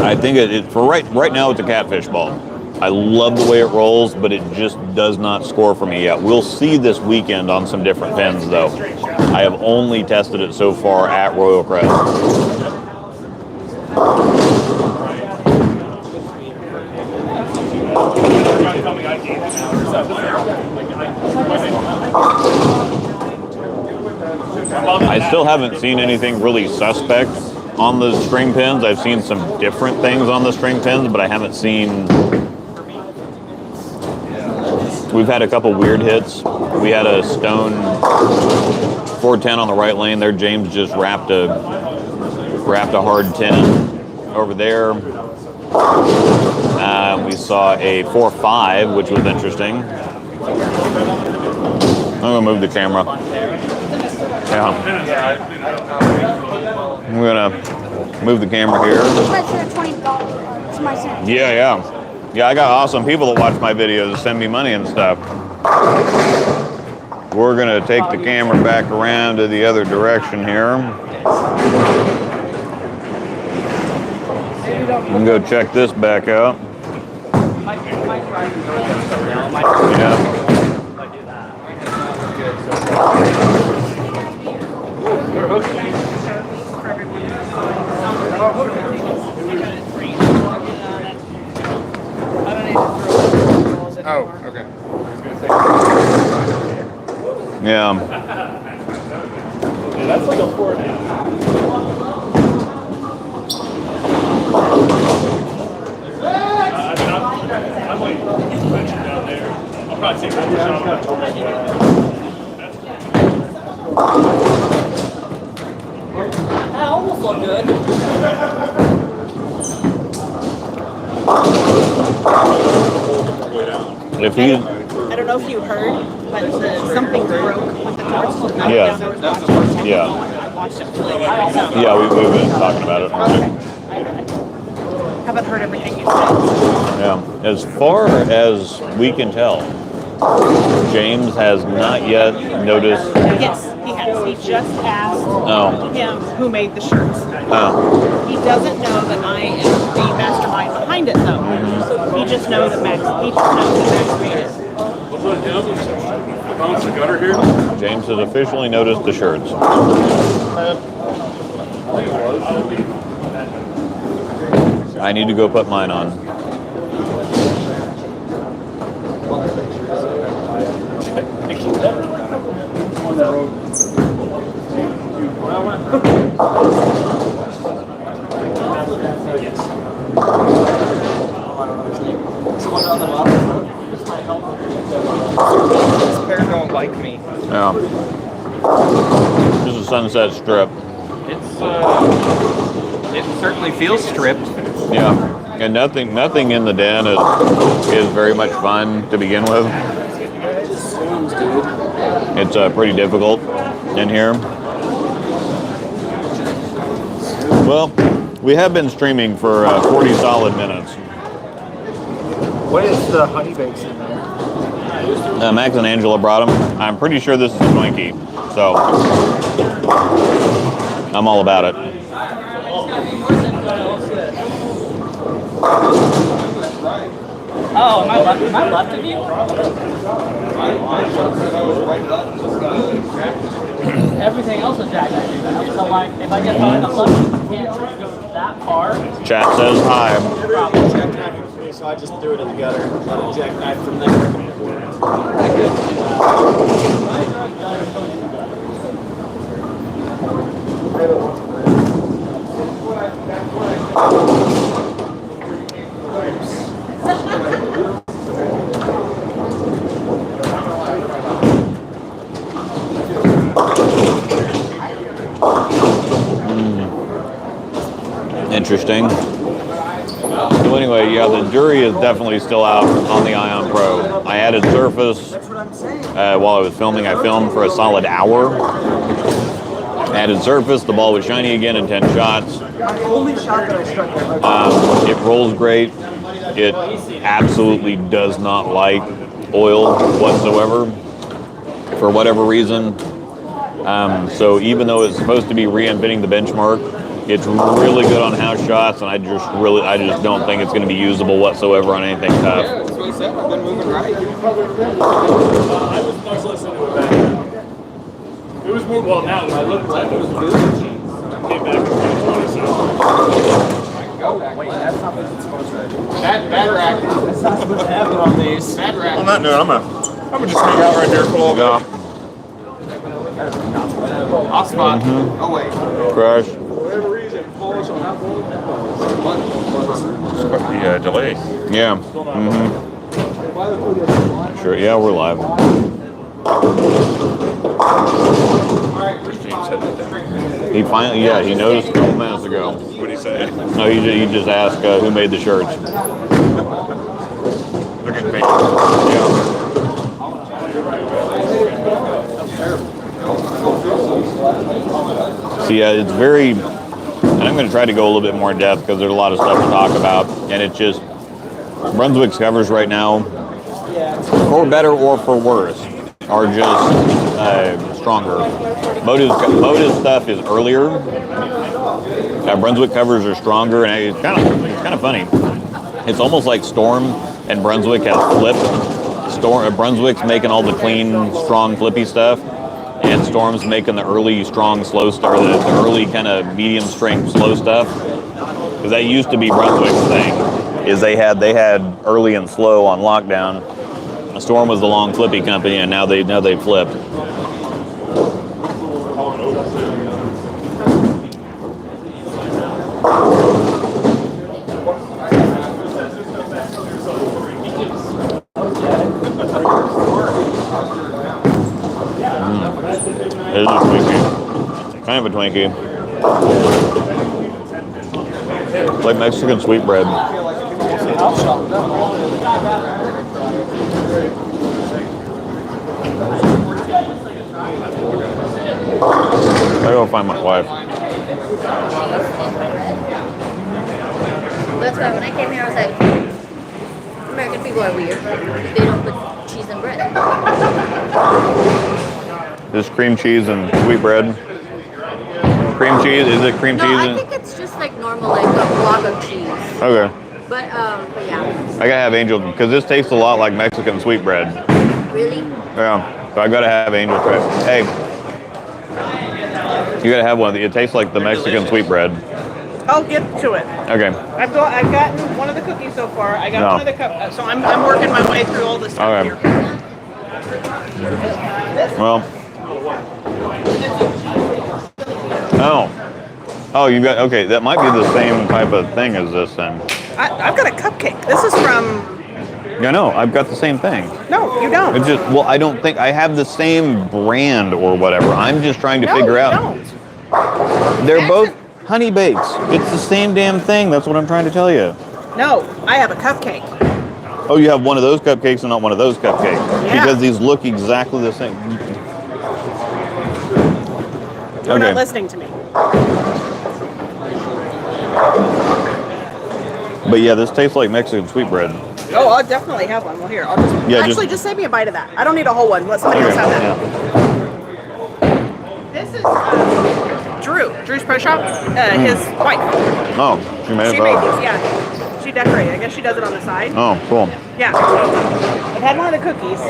Speaker 4: I think for right now it's a catfish ball. I love the way it rolls, but it just does not score for me yet. We'll see this weekend on some different pins though. I have only tested it so far at Royal Crest. I still haven't seen anything really suspect on the string pins. I've seen some different things on the string pins, but I haven't seen... We've had a couple weird hits. We had a stone 410 on the right lane there. James just wrapped a hard 10 over there. We saw a 4-5, which was interesting. I'm gonna move the camera. Yeah. I'm gonna move the camera here. Yeah, I got awesome people that watch my videos, send me money and stuff. We're gonna take the camera back around to the other direction here. And go check this back out. Yeah.
Speaker 6: Oh, okay.
Speaker 4: Yeah.
Speaker 5: That's like a 4.5. I'm like down there. I'll probably take one shot.
Speaker 1: That almost looked good.
Speaker 4: If you,
Speaker 1: I don't know if you heard, but something broke with the doors.
Speaker 4: yeah.
Speaker 1: watched it fully yet. So.
Speaker 4: Yeah, we've been talking about it.
Speaker 1: Haven't heard everything you said.
Speaker 4: Yeah. As far as we can tell, James has not yet noticed.
Speaker 1: Yes, he has. He just asked him who made the shirts.
Speaker 4: Oh.
Speaker 1: He doesn't know that I am the mastermind behind it, though. He just knows that Max. He just knows that Max made it.
Speaker 4: James has officially noticed the shirts. I need to go put mine on.
Speaker 6: This pair don't like me.
Speaker 4: Yeah. This is Sunset Strip.
Speaker 6: It's it certainly feels stripped.
Speaker 4: Yeah. And nothing in the den is very much fun to begin with. It's pretty difficult in here. Well, we have been streaming for 40 solid minutes.
Speaker 5: What is the honey bakes in there?
Speaker 4: Max and Angela brought them. I'm pretty sure this is a Twinkie, so I'm all about it.
Speaker 1: Oh, am I left of you? Everything else is jackknife. So like, if I get behind the left, you can't go that far.
Speaker 4: Chat says hi.
Speaker 5: Jackknife for me, so I just threw it together. Jackknife from there.
Speaker 4: Interesting. So anyway, yeah, the jury is definitely still out on the Ion Pro. I added surface while I was filming. I filmed for a solid hour. Added surface. The ball was shiny again in 10 shots. It rolls great. It absolutely does not like oil whatsoever for whatever reason. So even though it's supposed to be reinventing the benchmark, it's really good on house shots, and I just don't think it's going to be usable whatsoever on anything tough.
Speaker 6: Yeah, that's what I said. I've been moving right.
Speaker 8: I was listening to it back. It was more well now. When I looked left, it was good. Came back in 2020, so.
Speaker 5: Wait, that's not what it's supposed to be.
Speaker 6: Bad rack.
Speaker 5: That's not supposed to happen on these.
Speaker 6: Bad rack.
Speaker 8: On that note, I'm gonna just hang out right here for a little bit.
Speaker 6: Off spot. Oh wait.
Speaker 4: Crash.
Speaker 8: Yeah, delay.
Speaker 4: Yeah. Sure. Yeah, we're live. He finally, he noticed a couple minutes ago.
Speaker 8: What do you say?
Speaker 4: No, he just asked who made the shirts.
Speaker 8: They're getting paid.
Speaker 4: Yeah. So yeah, it's very, and I'm going to try to go a little bit more in depth because there's a lot of stuff to talk about, and it's just Brunswick's covers right now, for better or for worse, are just stronger. Motive stuff is earlier. Brunswick covers are stronger, and it's kind of funny. It's almost like Storm and Brunswick have flipped. Brunswick's making all the clean, strong, flippy stuff, and Storm's making the early, strong, slow stuff, or the early kind of medium strength, slow stuff. Because that used to be Brunswick's thing, is they had early and slow on lockdown. Storm was the long, flippy company, and now they flipped. It is a Twinkie. Kind of a Twinkie. It's like Mexican sweetbread. I go find my wife.
Speaker 9: That's why when I came here, I was like, American people are weird. They don't put cheese and bread.
Speaker 4: This cream cheese and sweet bread. Cream cheese? Is it cream
Speaker 9: No,
Speaker 4: cheese?
Speaker 9: I think it's just like normal, like a block of cheese.
Speaker 4: Okay.
Speaker 9: But yeah.
Speaker 4: I gotta have Angel because this tastes a lot like Mexican sweet bread.
Speaker 9: Really?
Speaker 4: Yeah. So I gotta have Angel try it. Hey, you gotta have one. It tastes like the Mexican sweet bread.
Speaker 1: I'll get to it.
Speaker 4: Okay.
Speaker 1: I've gotten one of the cookies so far. I got
Speaker 4: No.
Speaker 1: one of the cups. So I'm working my way through all this stuff
Speaker 4: Okay.
Speaker 1: here.
Speaker 4: Well. Oh, you got, okay, that might be the same type of thing as this then.
Speaker 1: I've got a cupcake. This is from.
Speaker 4: Yeah, no, I've got the same thing.
Speaker 1: No, you don't.
Speaker 4: It's just, well, I don't think I have the same brand or whatever. I'm just trying to figure out.
Speaker 1: Don't.
Speaker 4: They're both honey bakes. It's the same damn thing. That's what I'm trying to tell you.
Speaker 1: No, I have a cupcake.
Speaker 4: Oh, you have one of those cupcakes and not one of those cupcakes.
Speaker 1: Yeah.
Speaker 4: Because these look exactly the same.
Speaker 1: You're not listening to me.
Speaker 4: But yeah, this tastes like Mexican sweet bread.
Speaker 1: Oh, I'll definitely have one. Well, here, I'll just.
Speaker 4: Yeah,
Speaker 1: actually, just save me a bite of that. I don't need a whole one. Let somebody else have that. This is Drew's Pro Shop. His wife.
Speaker 4: Oh, she made it.
Speaker 1: She made these. Yeah, she decorated. I guess she does it on the side.
Speaker 4: Oh, cool.
Speaker 1: Yeah. I've had one of the cookies.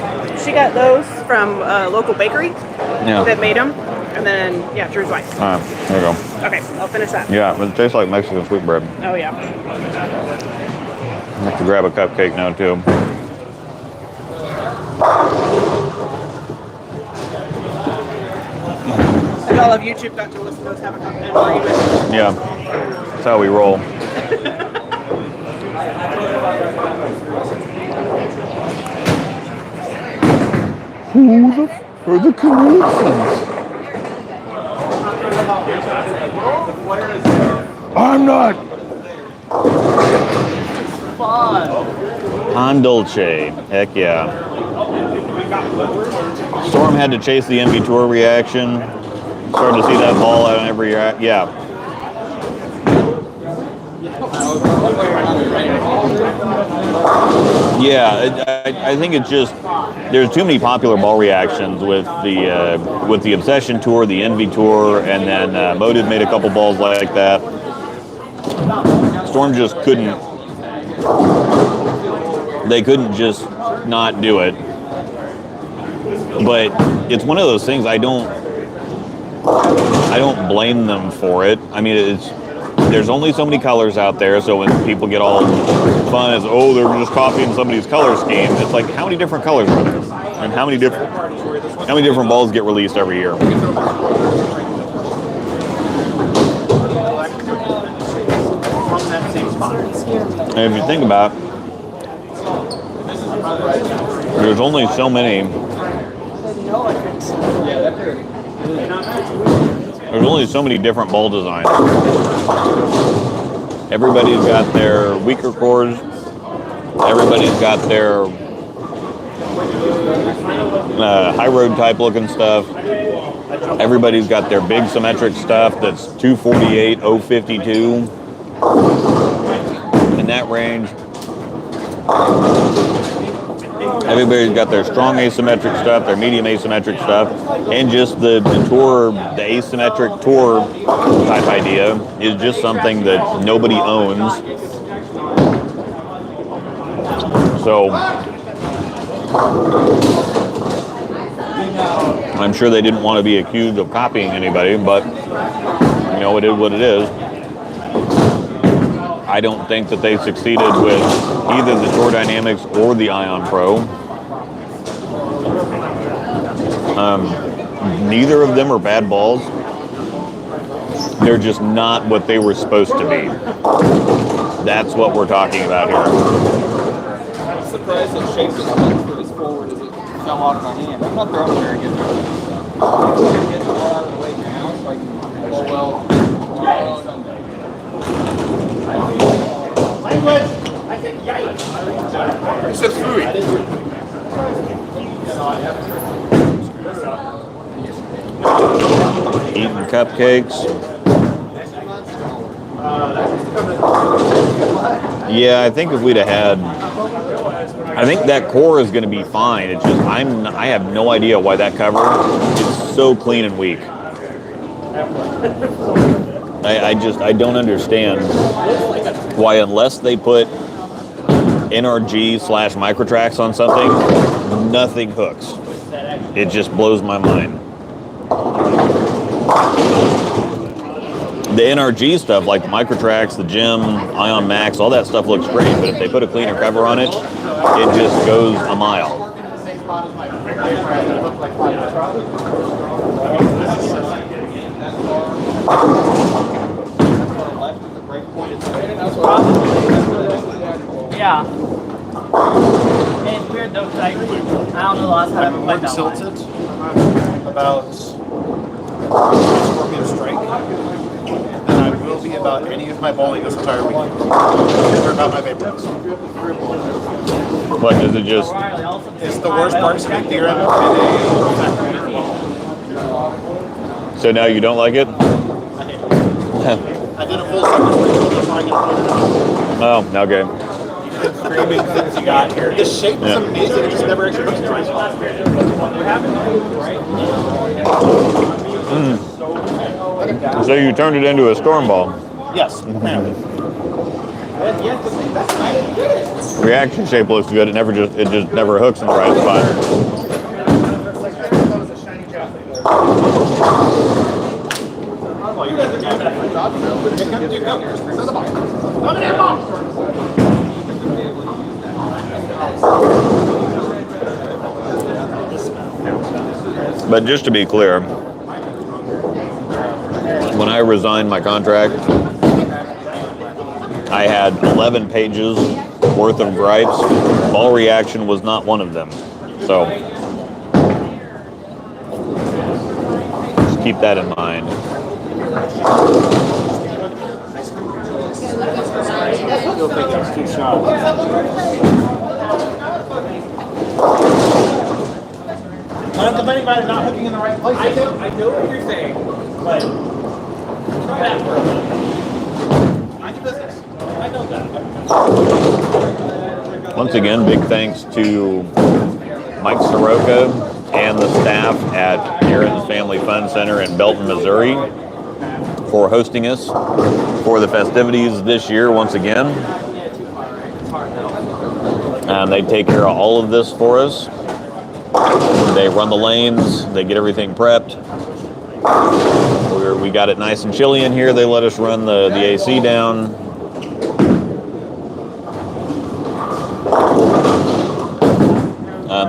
Speaker 1: She got those from a local bakery that made them, and then Drew's wife.
Speaker 4: All right, there you go.
Speaker 1: Okay, I'll finish that.
Speaker 4: Yeah, but it tastes like Mexican sweet bread.
Speaker 1: Oh yeah.
Speaker 4: I have to grab a cupcake now too.
Speaker 1: And all of YouTube got to listen to us have a argument.
Speaker 4: Yeah, that's how we roll. Who are the connections? I'm not. Con Dolce. Heck yeah. Storm had to chase the NV Tour reaction. Started to see that ball out on every yeah. Yeah, I think it's just there's too many popular ball reactions with the Obsession Tour, the Envy Tour, and then Motive made a couple balls like that. Storm just couldn't. They couldn't just not do it. But it's one of those things. I don't blame them for it. I mean, there's only so many colors out there, so when people get all fun as, oh, they're just copying somebody's color scheme, it's like, how many different colors are there? And how many different balls get released every year? And if you think about it, there's only so many. There's only so many different ball designs. Everybody's got their weaker cores. Everybody's got their high road type looking stuff. Everybody's got their big symmetric stuff that's 248, 052 in that range. Everybody's got their strong asymmetric stuff, their medium asymmetric stuff, and just the tour, the asymmetric tour type idea is just something that nobody owns. So I'm sure they didn't want to be accused of copying anybody, but you know, it is what it is. I don't think that they succeeded with either the Tour Dynamics or the Ion Pro. Neither of them are bad balls. They're just not what they were supposed to be. That's what we're talking about here.
Speaker 6: I'm surprised it shaped as much as forward as it fell out of my hand. I'm not throwing very good. I'm going to get the ball out of the way now so I can roll well.
Speaker 3: Language! I said yikes! You said fooey.
Speaker 4: Eating cupcakes. Yeah, I think if we'd have had, I think that core is going to be fine. It's just I have no idea why that cover is so clean and weak. I don't understand why, unless they put NRG/microtracks on something, nothing hooks. It just blows my mind. The NRG stuff, like the microtracks, the Gem, Ion Max, all that stuff looks great, but if they put a cleaner cover on it, it just goes a mile.
Speaker 10: Yeah. And it's weird though, because I don't know the last time I ever played that one.
Speaker 5: Tilted about Scorpion Strike than I will be about any of my bowling this entire weekend. Or about my favorites.
Speaker 4: But does it just...
Speaker 5: It's the worst part of Snake Theorem in a...
Speaker 4: So now you don't like it?
Speaker 5: I did a full second before I got it.
Speaker 4: Oh, okay.
Speaker 5: Screaming things you got here. The shape is amazing, it just never actually looks right.
Speaker 4: So you turned it into a storm ball.
Speaker 5: Yes.
Speaker 4: Reaction shape looks good. It just never hooks in the right spot. But just to be clear, when I resigned my contract, I had 11 pages worth of gripes. Ball reaction was not one of them. So just keep that in mind.
Speaker 5: Still think that's 2 shots. I'm not complaining about it not hooking in the right place.
Speaker 10: I know what you're saying, but try that for a minute.
Speaker 5: Mind your business.
Speaker 10: I know that.
Speaker 4: Once again, big thanks to Mike Soroka and the staff at Aaron's Family Fun Center in Belton, Missouri for hosting us for the festivities this year once again. And they take care of all of this for us. They run the lanes, they get everything prepped. We got it nice and chilly in here. They let us run the AC down.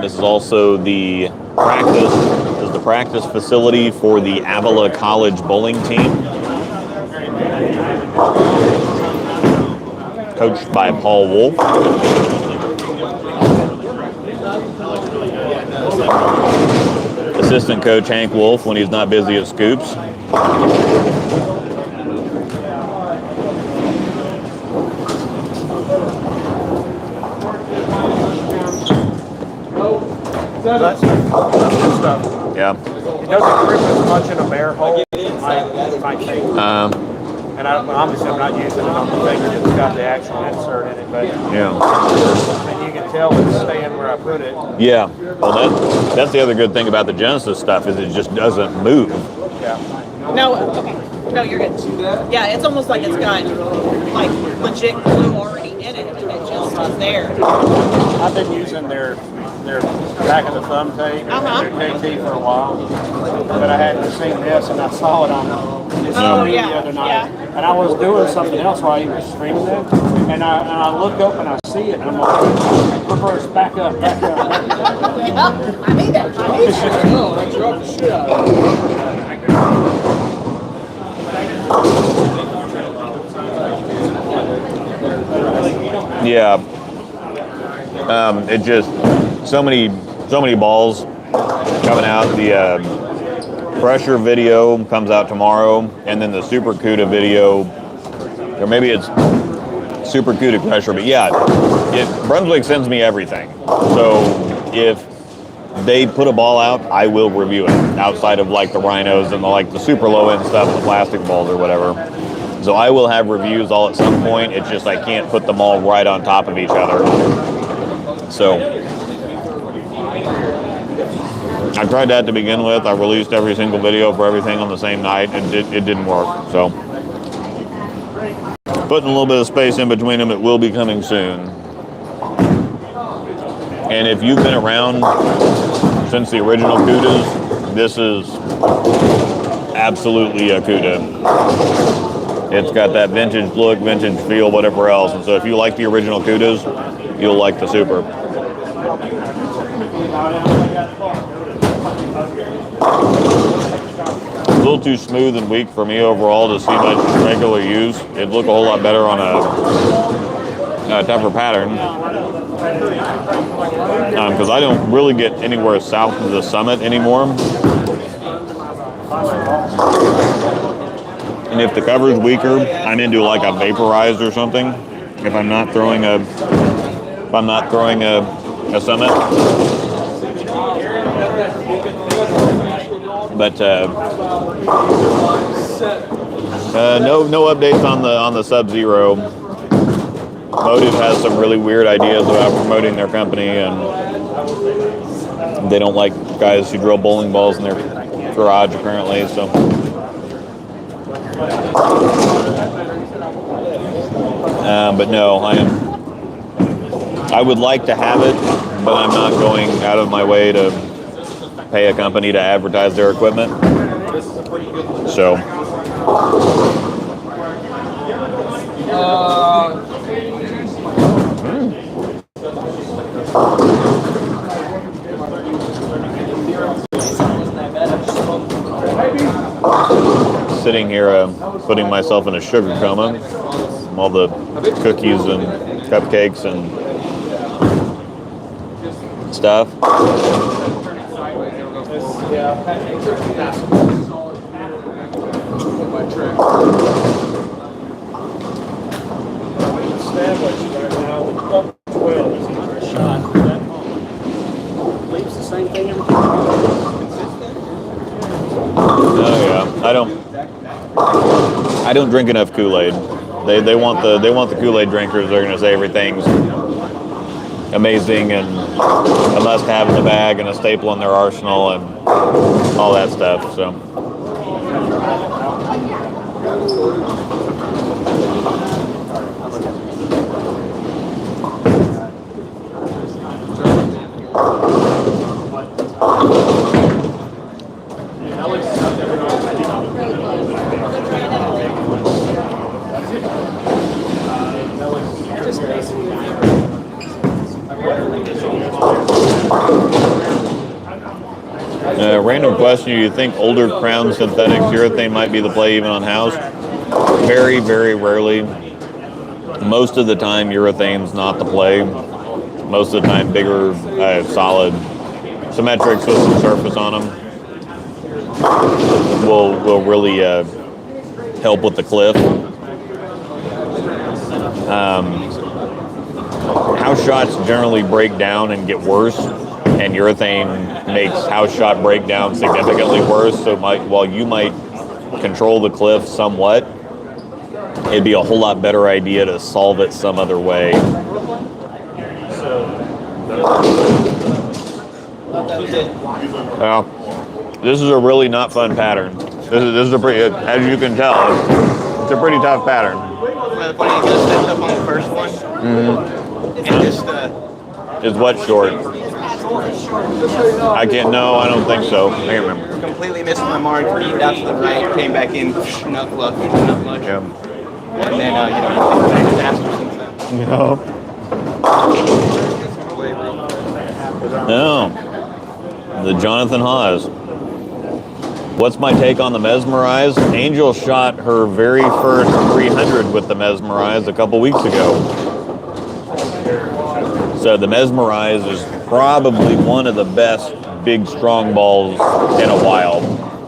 Speaker 4: This is also the practice facility for the Avila College bowling team, coached by Paul Wolf. Assistant coach Hank Wolf when he's not busy at Scoops.
Speaker 2: That's good stuff.
Speaker 4: Yeah.
Speaker 2: It doesn't grip as much in a bare hole. My case. And obviously I'm not using it on the finger. It's got the actual insert in it, but
Speaker 4: Yeah.
Speaker 2: and you can tell it's staying where I put it.
Speaker 4: Yeah. Well, that's the other good thing about the Genesis stuff is it just doesn't move.
Speaker 2: Yeah.
Speaker 1: No, okay. No, you're good. Yeah, it's almost like it's got like legit glue already in it, and it just is there.
Speaker 2: I've been using their back of the thumb tape, their KT for a while, but I hadn't seen this, and I saw it on the other night, and I was doing something else while he was streaming it, and I look up and I see it, and I'm like, reverse, back up.
Speaker 1: Yeah, I need that.
Speaker 6: No, I dropped the shit out of it.
Speaker 4: Yeah. It just so many balls coming out. The pressure video comes out tomorrow, and then the Super CUDA video, or maybe it's Super CUDA pressure. But yeah, Brunswick sends me everything. So if they put a ball out, I will review it outside of like the rhinos and the super low end stuff, the plastic balls or whatever. So I will have reviews all at some point. It's just I can't put them all right on top of each other. So I tried that to begin with. I released every single video for everything on the same night, and it didn't work. So putting a little bit of space in between them, it will be coming soon. And if you've been around since the original Cudas, this is absolutely a Cuda. It's got that vintage look, vintage feel, whatever else. And so if you like the original Cudas, you'll like the Super. A little too smooth and weak for me overall to see much regular use. It'd look a whole lot better on a tougher pattern. Because I don't really get anywhere south of the Summit anymore. And if the cover's weaker, I'm into like a vaporized or something. If I'm not throwing a Summit. But no updates on the Sub-Zero. Motive has some really weird ideas about promoting their company, and they don't like guys who drill bowling balls in their garage apparently. So but no, I would like to have it, but I'm not going out of my way to pay a company to advertise their equipment. So sitting here putting myself in a sugar coma. All the cookies and cupcakes and stuff. Oh yeah, I don't drink enough Kool-Aid. They want the Kool-Aid drinkers. They're gonna say everything's amazing and a must-have in the bag and a staple in their arsenal and all that stuff. So. Random question, do you think older crown synthetics urethane might be the play even on house? Very, very rarely. Most of the time urethane's not the play. Most of the time bigger, solid symmetrics with some surface on them will really help with the cliff. House shots generally break down and get worse, and urethane makes house shot breakdown significantly worse. So while you might control the cliff somewhat, it'd be a whole lot better idea to solve it some other way. Well, this is a really not fun pattern. This is a pretty, as you can tell, it's a pretty tough pattern.
Speaker 6: The funny thing is, stepped up on the first one, and just
Speaker 4: is what short? I can't. No, I don't think so. I can't remember.
Speaker 6: completely missed my mark, beat out to the right, came back in, not luck.
Speaker 4: Yeah.
Speaker 6: And then, it's been a disaster since then.
Speaker 4: No. The Jonathan Haas. What's my take on the Mesmerize? Angel shot her very first 300 with the Mesmerize a couple weeks ago. So the Mesmerize is probably one of the best big strong balls in a while.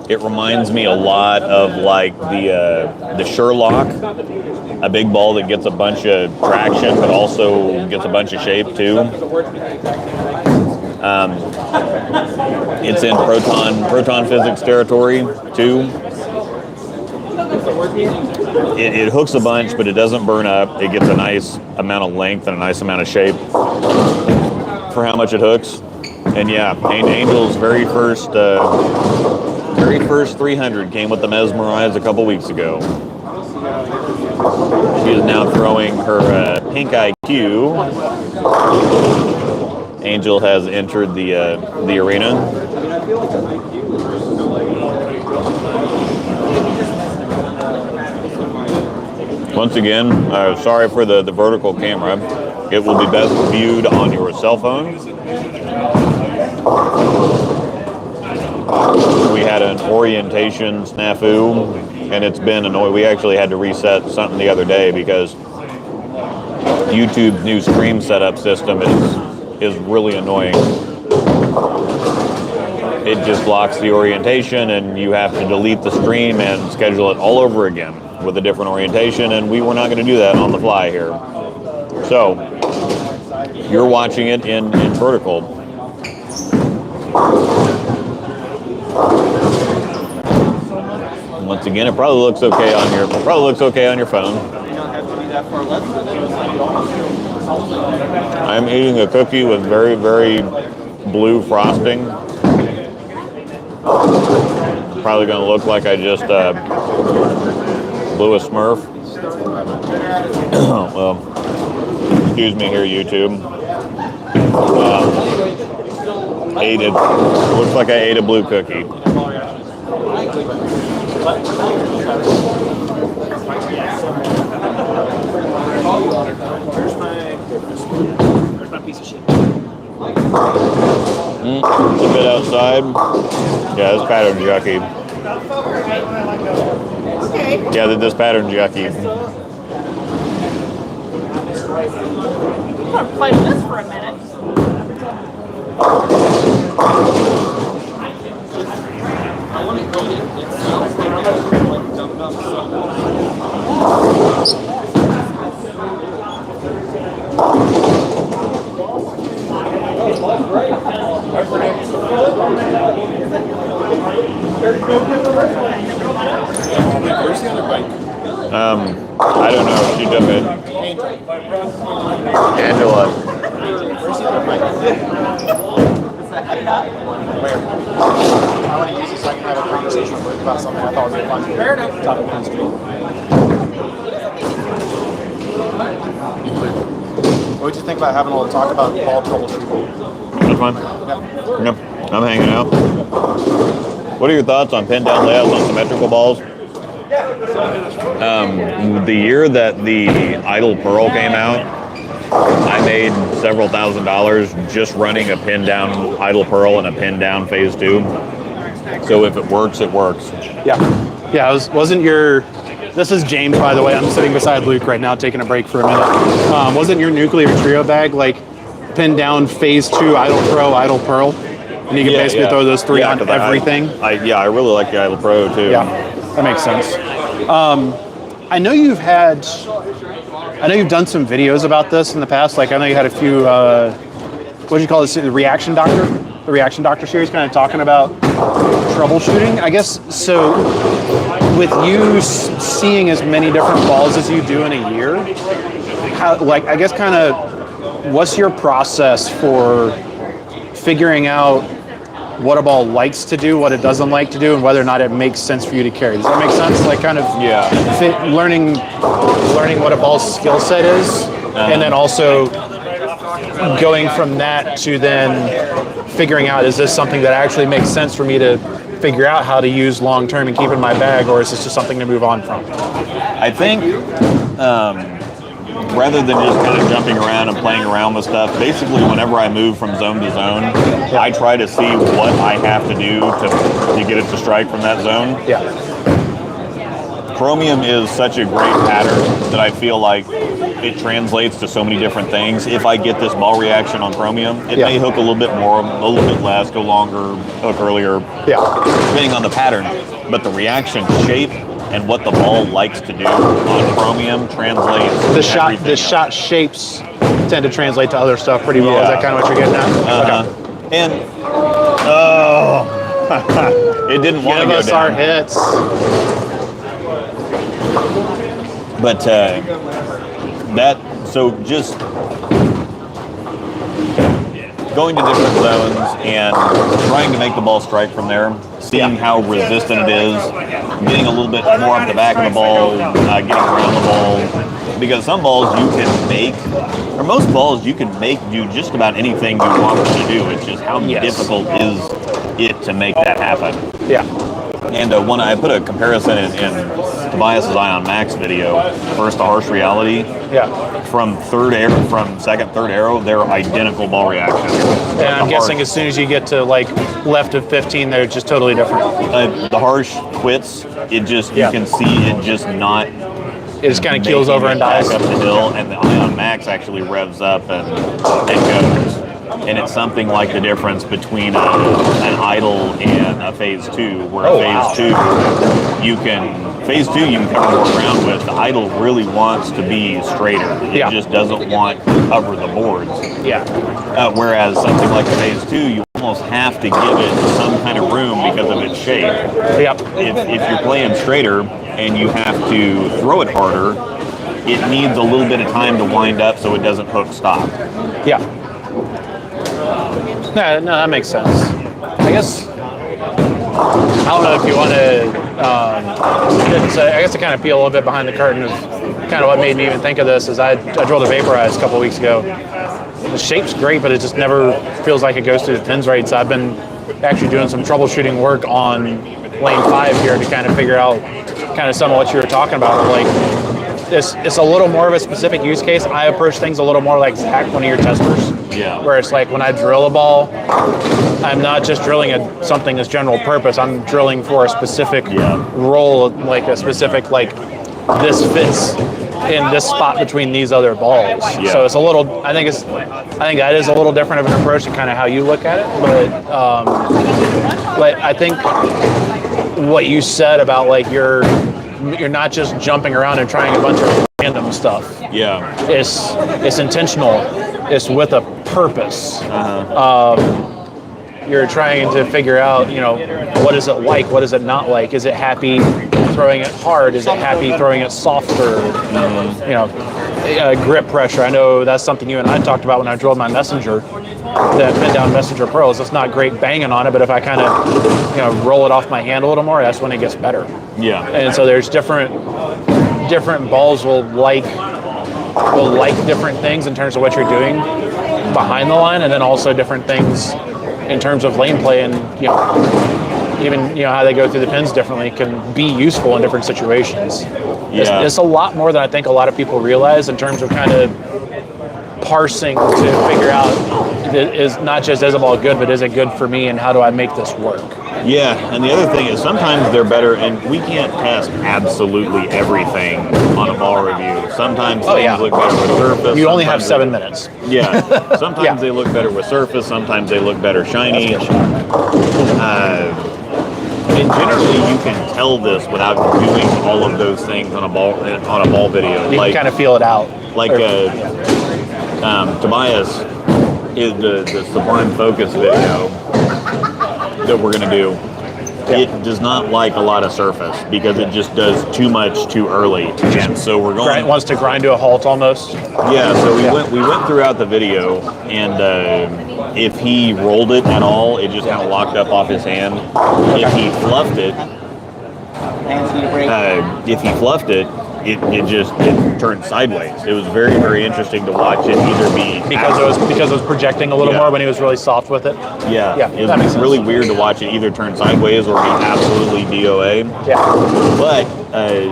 Speaker 4: It reminds me a lot of like the Sherlock, a big ball that gets a bunch of traction but also gets a bunch of shape too. It's in proton physics territory too. It hooks a bunch, but it doesn't burn up. It gets a nice amount of length and a nice amount of shape for how much it hooks. And yeah, Angel's very first 300 came with the Mesmerize a couple weeks ago. She is now throwing her pink IQ. Angel has entered the arena. Once again, sorry for the vertical camera. It will be best viewed on your cell phone. We had an orientation snafu, and it's been annoying. We actually had to reset something the other day because YouTube's new stream setup system is really annoying. It just blocks the orientation, and you have to delete the stream and schedule it all over again with a different orientation, and we were not going to do that on the fly here. So, you're watching it in vertical. Once again, it probably looks okay on your phone. I'm eating a cookie with very, very blue frosting. Probably going to look like I just blew a Smurf. Well, excuse me here, YouTube. Looks like I ate a blue cookie.
Speaker 5: Where's my piece of shit?
Speaker 4: It's a bit outside. Yeah, this pattern's yucky.
Speaker 1: Okay.
Speaker 4: Yeah, this pattern's yucky.
Speaker 1: I'm gonna play with this for a minute.
Speaker 5: Where's the other bike?
Speaker 4: I don't know. She took it. Angela.
Speaker 5: Where's the other bike? Where? I want to use it so I can have a conversation with Luke about something I thought would be a fun topic on the street. What did you think about having a little talk about ball troubleshooting?
Speaker 4: That's fine.
Speaker 5: Yeah.
Speaker 4: Yep. I'm hanging out. What are your thoughts on pin down layouts on symmetrical balls? The year that the Idle Pearl came out, I made several $1,000s just running a pin down Idle Pearl and a pin down phase 2. So if it works, it works.
Speaker 2: Yeah. Wasn't your... This is James, by the way. I'm sitting beside Luke right now, taking a break for a minute. Wasn't your nuclear trio bag like pin down phase 2 Idle Pro, Idle Pearl? And you can basically throw those three on everything?
Speaker 4: I really like the Idle Pro too.
Speaker 2: Yeah, that makes sense. I know you've done some videos about this in the past. Like I know you had a few, what do you call this? The Reaction Doctor series, kind of talking about troubleshooting. I guess so. With you seeing as many different balls as you do in a year, what's your process for figuring out what a ball likes to do, what it doesn't like to do, and whether or not it makes sense for you to carry? Does that make sense? Like kind of learning what a ball's skill set is, and then also going from that to then figuring out, is this something that actually makes sense for me to figure out how to use long term and keep in my bag, or is this just something to move on from?
Speaker 4: I think rather than just kind of jumping around and playing around with stuff, basically whenever I move from zone to zone, I try to see what I have to do to get it to strike from that zone.
Speaker 2: Yeah.
Speaker 4: Chromium is such a great pattern that I feel like it translates to so many different things. If I get this ball reaction on Chromium, it may hook a little bit more, a little bit less, go longer, hook earlier, depending on the pattern. But the reaction shape and what the ball likes to do on Chromium translates
Speaker 2: The shot shapes tend to translate to other stuff pretty well. Is that kind of what you're getting at?
Speaker 4: And It didn't want to
Speaker 2: Give
Speaker 4: go
Speaker 2: us our
Speaker 4: down.
Speaker 2: hits.
Speaker 4: But so just going to different zones and trying to make the ball strike from there, seeing how resistant it is, getting a little bit more up the back of the ball, getting around the ball. Because some balls you can make, or most balls you can make do just about anything you want them to do. It's just how difficult is it to make that happen.
Speaker 2: Yeah.
Speaker 4: And when I put a comparison in Tobias's Ion Max video, first to harsh reality, from second, third arrow, they're identical ball reactions.
Speaker 2: And I'm guessing as soon as you get to like left of 15, they're just totally different.
Speaker 4: The harsh quits, you can see it just not.
Speaker 2: It just kind of keels over and dies
Speaker 4: up the hill, and the Ion Max actually revs up and goes. And it's something like the difference between an idle and a phase 2, where phase 2 you can cover more ground with. The idle really wants to be straighter. It just doesn't want to cover the boards. Whereas something like the phase 2, you almost have to give it some kind of room because of its shape. If you're playing straighter and you have to throw it harder, it needs a little bit of time to wind up so it doesn't hook stop.
Speaker 2: No, that makes sense. I guess, I don't know if you want to, I guess to kind of peel a little bit behind the curtain of kind of what made me even think of this is I drilled a vaporize a couple weeks ago. The shape's great, but it just never feels like it goes through the pins right. So I've been actually doing some troubleshooting work on lane 5 here to kind of figure out kind of some of what you were talking about. Like, it's a little more of a specific use case. I approach things a little more like Zach, one of your testers. Where it's like when I drill a ball, I'm not just drilling something as general purpose. I'm drilling for a specific role, like a specific, like, this fits in this spot between these other balls. So it's a little, I think that is a little different of an approach to kind of how you look at it. But I think what you said about like you're not just jumping around and trying a bunch of random stuff. It's intentional. It's with a purpose. You're trying to figure out, what is it like? What is it not like? Is it happy throwing it hard? Is it happy throwing it softer? Grip pressure. I know that's something you and I talked about when I drilled my Messenger, the pin down Messenger Pros. It's not great banging on it, but if I kind of, roll it off my hand a little more, that's when it gets better. And so there's different balls will like different things in terms of what you're doing behind the line, and then also different things in terms of lane play, and even how they go through the pins differently can be useful in different situations. It's a lot more than I think a lot of people realize in terms of kind of parsing to figure out is not just is a ball good, but is it good for me, and how do I make this work?
Speaker 4: And the other thing is sometimes they're better, and we can't test absolutely everything on a ball review. Sometimes things look better with surface.
Speaker 2: You only have 7 minutes.
Speaker 4: Sometimes they look better with surface. Sometimes they look better shiny. And generally, you can tell this without doing all of those things on a ball video.
Speaker 2: You can kind of feel it out.
Speaker 4: Like Tobias is the Sublime Focus video that we're going to do. It does not like a lot of surface because it just does too much too early, and so we're going.
Speaker 2: Wants to grind to a halt almost.
Speaker 4: So we went throughout the video, and if he rolled it at all, it just kind of locked up off his hand. If he fluffed it turned sideways. It was very, very interesting to watch it either be
Speaker 2: because it was projecting a little more when he was really soft with it.
Speaker 4: It was really weird to watch it either turn sideways or be absolutely DOA. But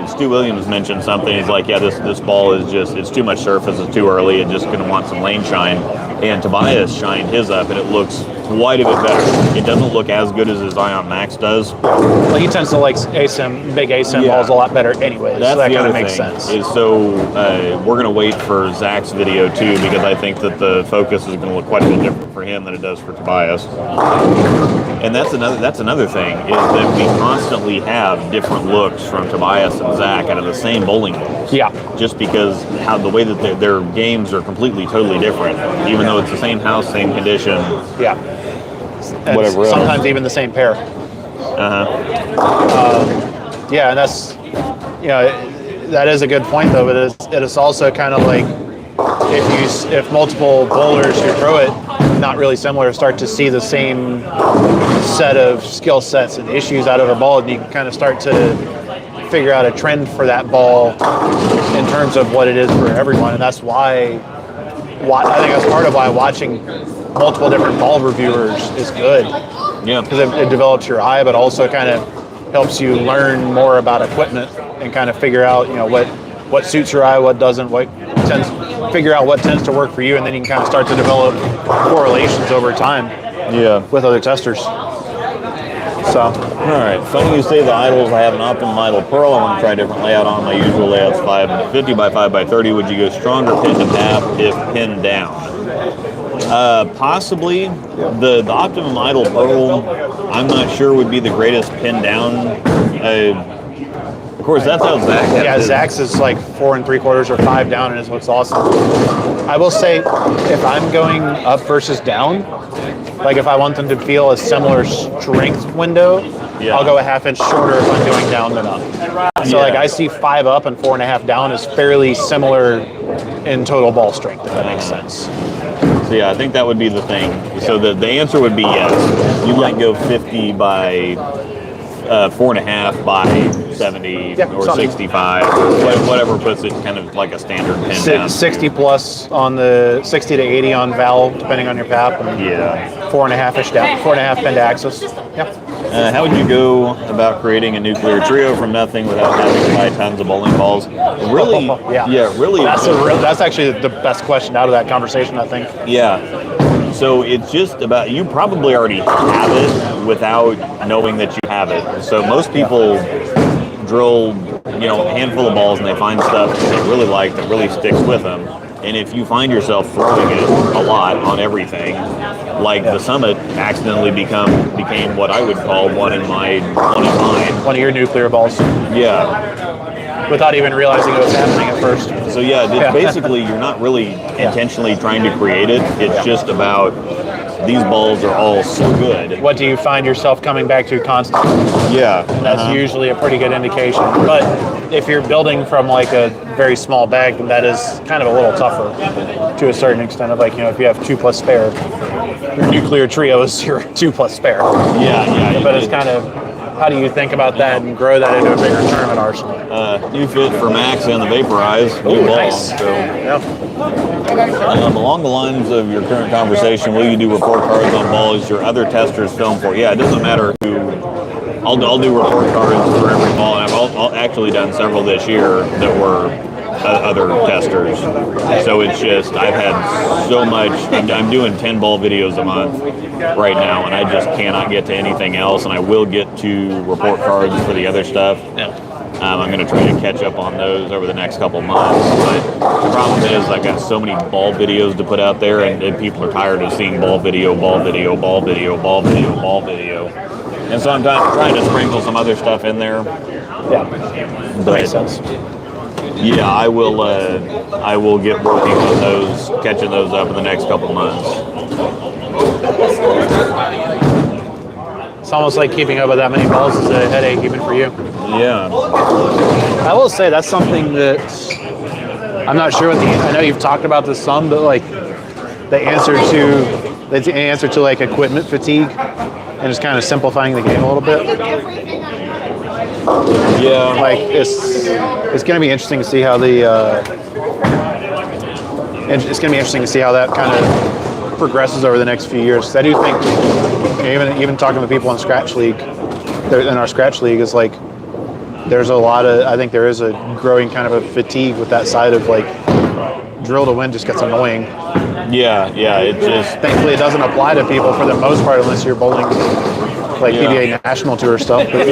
Speaker 4: Stu Williams mentioned something. He's like, this ball is it's too much surface. It's too early. It's just going to want some lane shine. And Tobias shined his up, and it looks quite a bit better. It doesn't look as good as his Ion Max does.
Speaker 2: Well, he tends to like big ASIM balls a lot better anyway.
Speaker 4: That's
Speaker 2: so that kind of
Speaker 4: thing
Speaker 2: makes sense.
Speaker 4: We're going to wait for Zach's video too, because I think that the focus is going to look quite a bit different for him than it does for Tobias. And that's another thing, is that we constantly have different looks from Tobias and Zach out of the same bowling balls. Just because the way that their games are completely, totally different, even though it's the same house, same condition.
Speaker 2: Whatever. Sometimes even the same pair. Yeah, and that's, that is a good point though. But it is also kind of like if multiple bowlers who throw it not really similar start to see the same set of skill sets and issues out of a ball, and you can kind of start to figure out a trend for that ball in terms of what it is for everyone. And that's why I think that's part of why watching multiple different ball reviewers is good.
Speaker 4: Yeah,
Speaker 2: because it develops your eye, but also kind of helps you learn more about equipment and kind of figure out, what suits your eye, what doesn't, figure out what tends to work for you, and then you can kind of start to develop correlations over time.
Speaker 4: Yeah,
Speaker 2: with other testers. So,
Speaker 4: all right. Funny you say the idles. I have an Optimum Idle Pearl. I want to try a different layout on my usual layout's 550 by 5 by 30. Would you go stronger pin to tap if pinned down? Possibly. The Optimum Idle Pearl, I'm not sure would be the greatest pin down. Of course, that's how Zach has
Speaker 2: yeah,
Speaker 4: his.
Speaker 2: Zach's is like 4 3/4 or 5 down, and is what's awesome. I will say, if I'm going up versus down, like if I want them to feel a similar strength window, I'll go a half inch shorter if I'm going down than up. So like I see 5 up and 4.5 down is fairly similar in total ball strength, if that makes sense.
Speaker 4: So yeah, I think that would be the thing. So the answer would be yes. You might go 50 by 4.5 by 70 or 65, whatever puts it kind of like a standard pin down.
Speaker 2: 60 plus on the 60 to 80 on valve, depending on your PAP. And 4.5-ish down, 4.5 pin to axis. Yeah.
Speaker 4: How would you go about creating a nuclear trio from nothing without having to buy tons of bowling balls? Really? Really.
Speaker 2: That's actually the best question out of that conversation, I think.
Speaker 4: Yeah. So it's just about, you probably already have it without knowing that you have it. So most people drill, a handful of balls and they find stuff that they really like that really sticks with them. And if you find yourself throwing it a lot on everything, like the Summit accidentally became what I would call one in mine.
Speaker 2: One of your nuclear balls.
Speaker 4: Yeah.
Speaker 2: Without even realizing it was happening at first.
Speaker 4: So yeah, basically you're not really intentionally trying to create it. It's just about these balls are all so good.
Speaker 2: What do you find yourself coming back to constantly?
Speaker 4: Yeah.
Speaker 2: That's usually a pretty good indication. But if you're building from like a very small bag, then that is kind of a little tougher to a certain extent of like, if you have 2 plus spare, your nuclear trio is your 2 plus spare.
Speaker 4: Yeah.
Speaker 2: But it's kind of, how do you think about that and grow that into a bigger tournament arsenal?
Speaker 4: New fit for Max and the Vaporize. New ball.
Speaker 2: Nice.
Speaker 4: So, along the lines of your current conversation, will you do report cards on balls your other testers film for? Yeah, it doesn't matter who. I'll do report cards for every ball, and I've actually done several this year that were other testers. So it's just, I've had so much, I'm doing 10 ball videos a month right now, and I just cannot get to anything else, and I will get to report cards for the other stuff. I'm going to try to catch up on those over the next couple months, but the problem is I've got so many ball videos to put out there, and people are tired of seeing ball video, ball video, ball video, ball video, ball video. And so I'm trying to sprinkle some other stuff in there.
Speaker 2: Yeah, that makes sense.
Speaker 4: Yeah, I will get working on those, catching those up in the next couple months.
Speaker 2: It's almost like keeping up with that many balls is a headache even for you.
Speaker 4: Yeah.
Speaker 2: I will say that's something that I'm not sure I know you've talked about this some, but like the answer to like equipment fatigue and just kind of simplifying the game a little bit.
Speaker 4: Yeah.
Speaker 2: Like it's going to be interesting to see how it's going to be interesting to see how that kind of progresses over the next few years. 'Cause I do think, even talking to people in Scratch League, in our Scratch League, is like there's a lot of, I think there is a growing kind of a fatigue with that side of like drill to win just gets annoying.
Speaker 4: Yeah. It just,
Speaker 2: thankfully it doesn't apply to people for the most part unless you're bowling like PBA National Tour stuff. But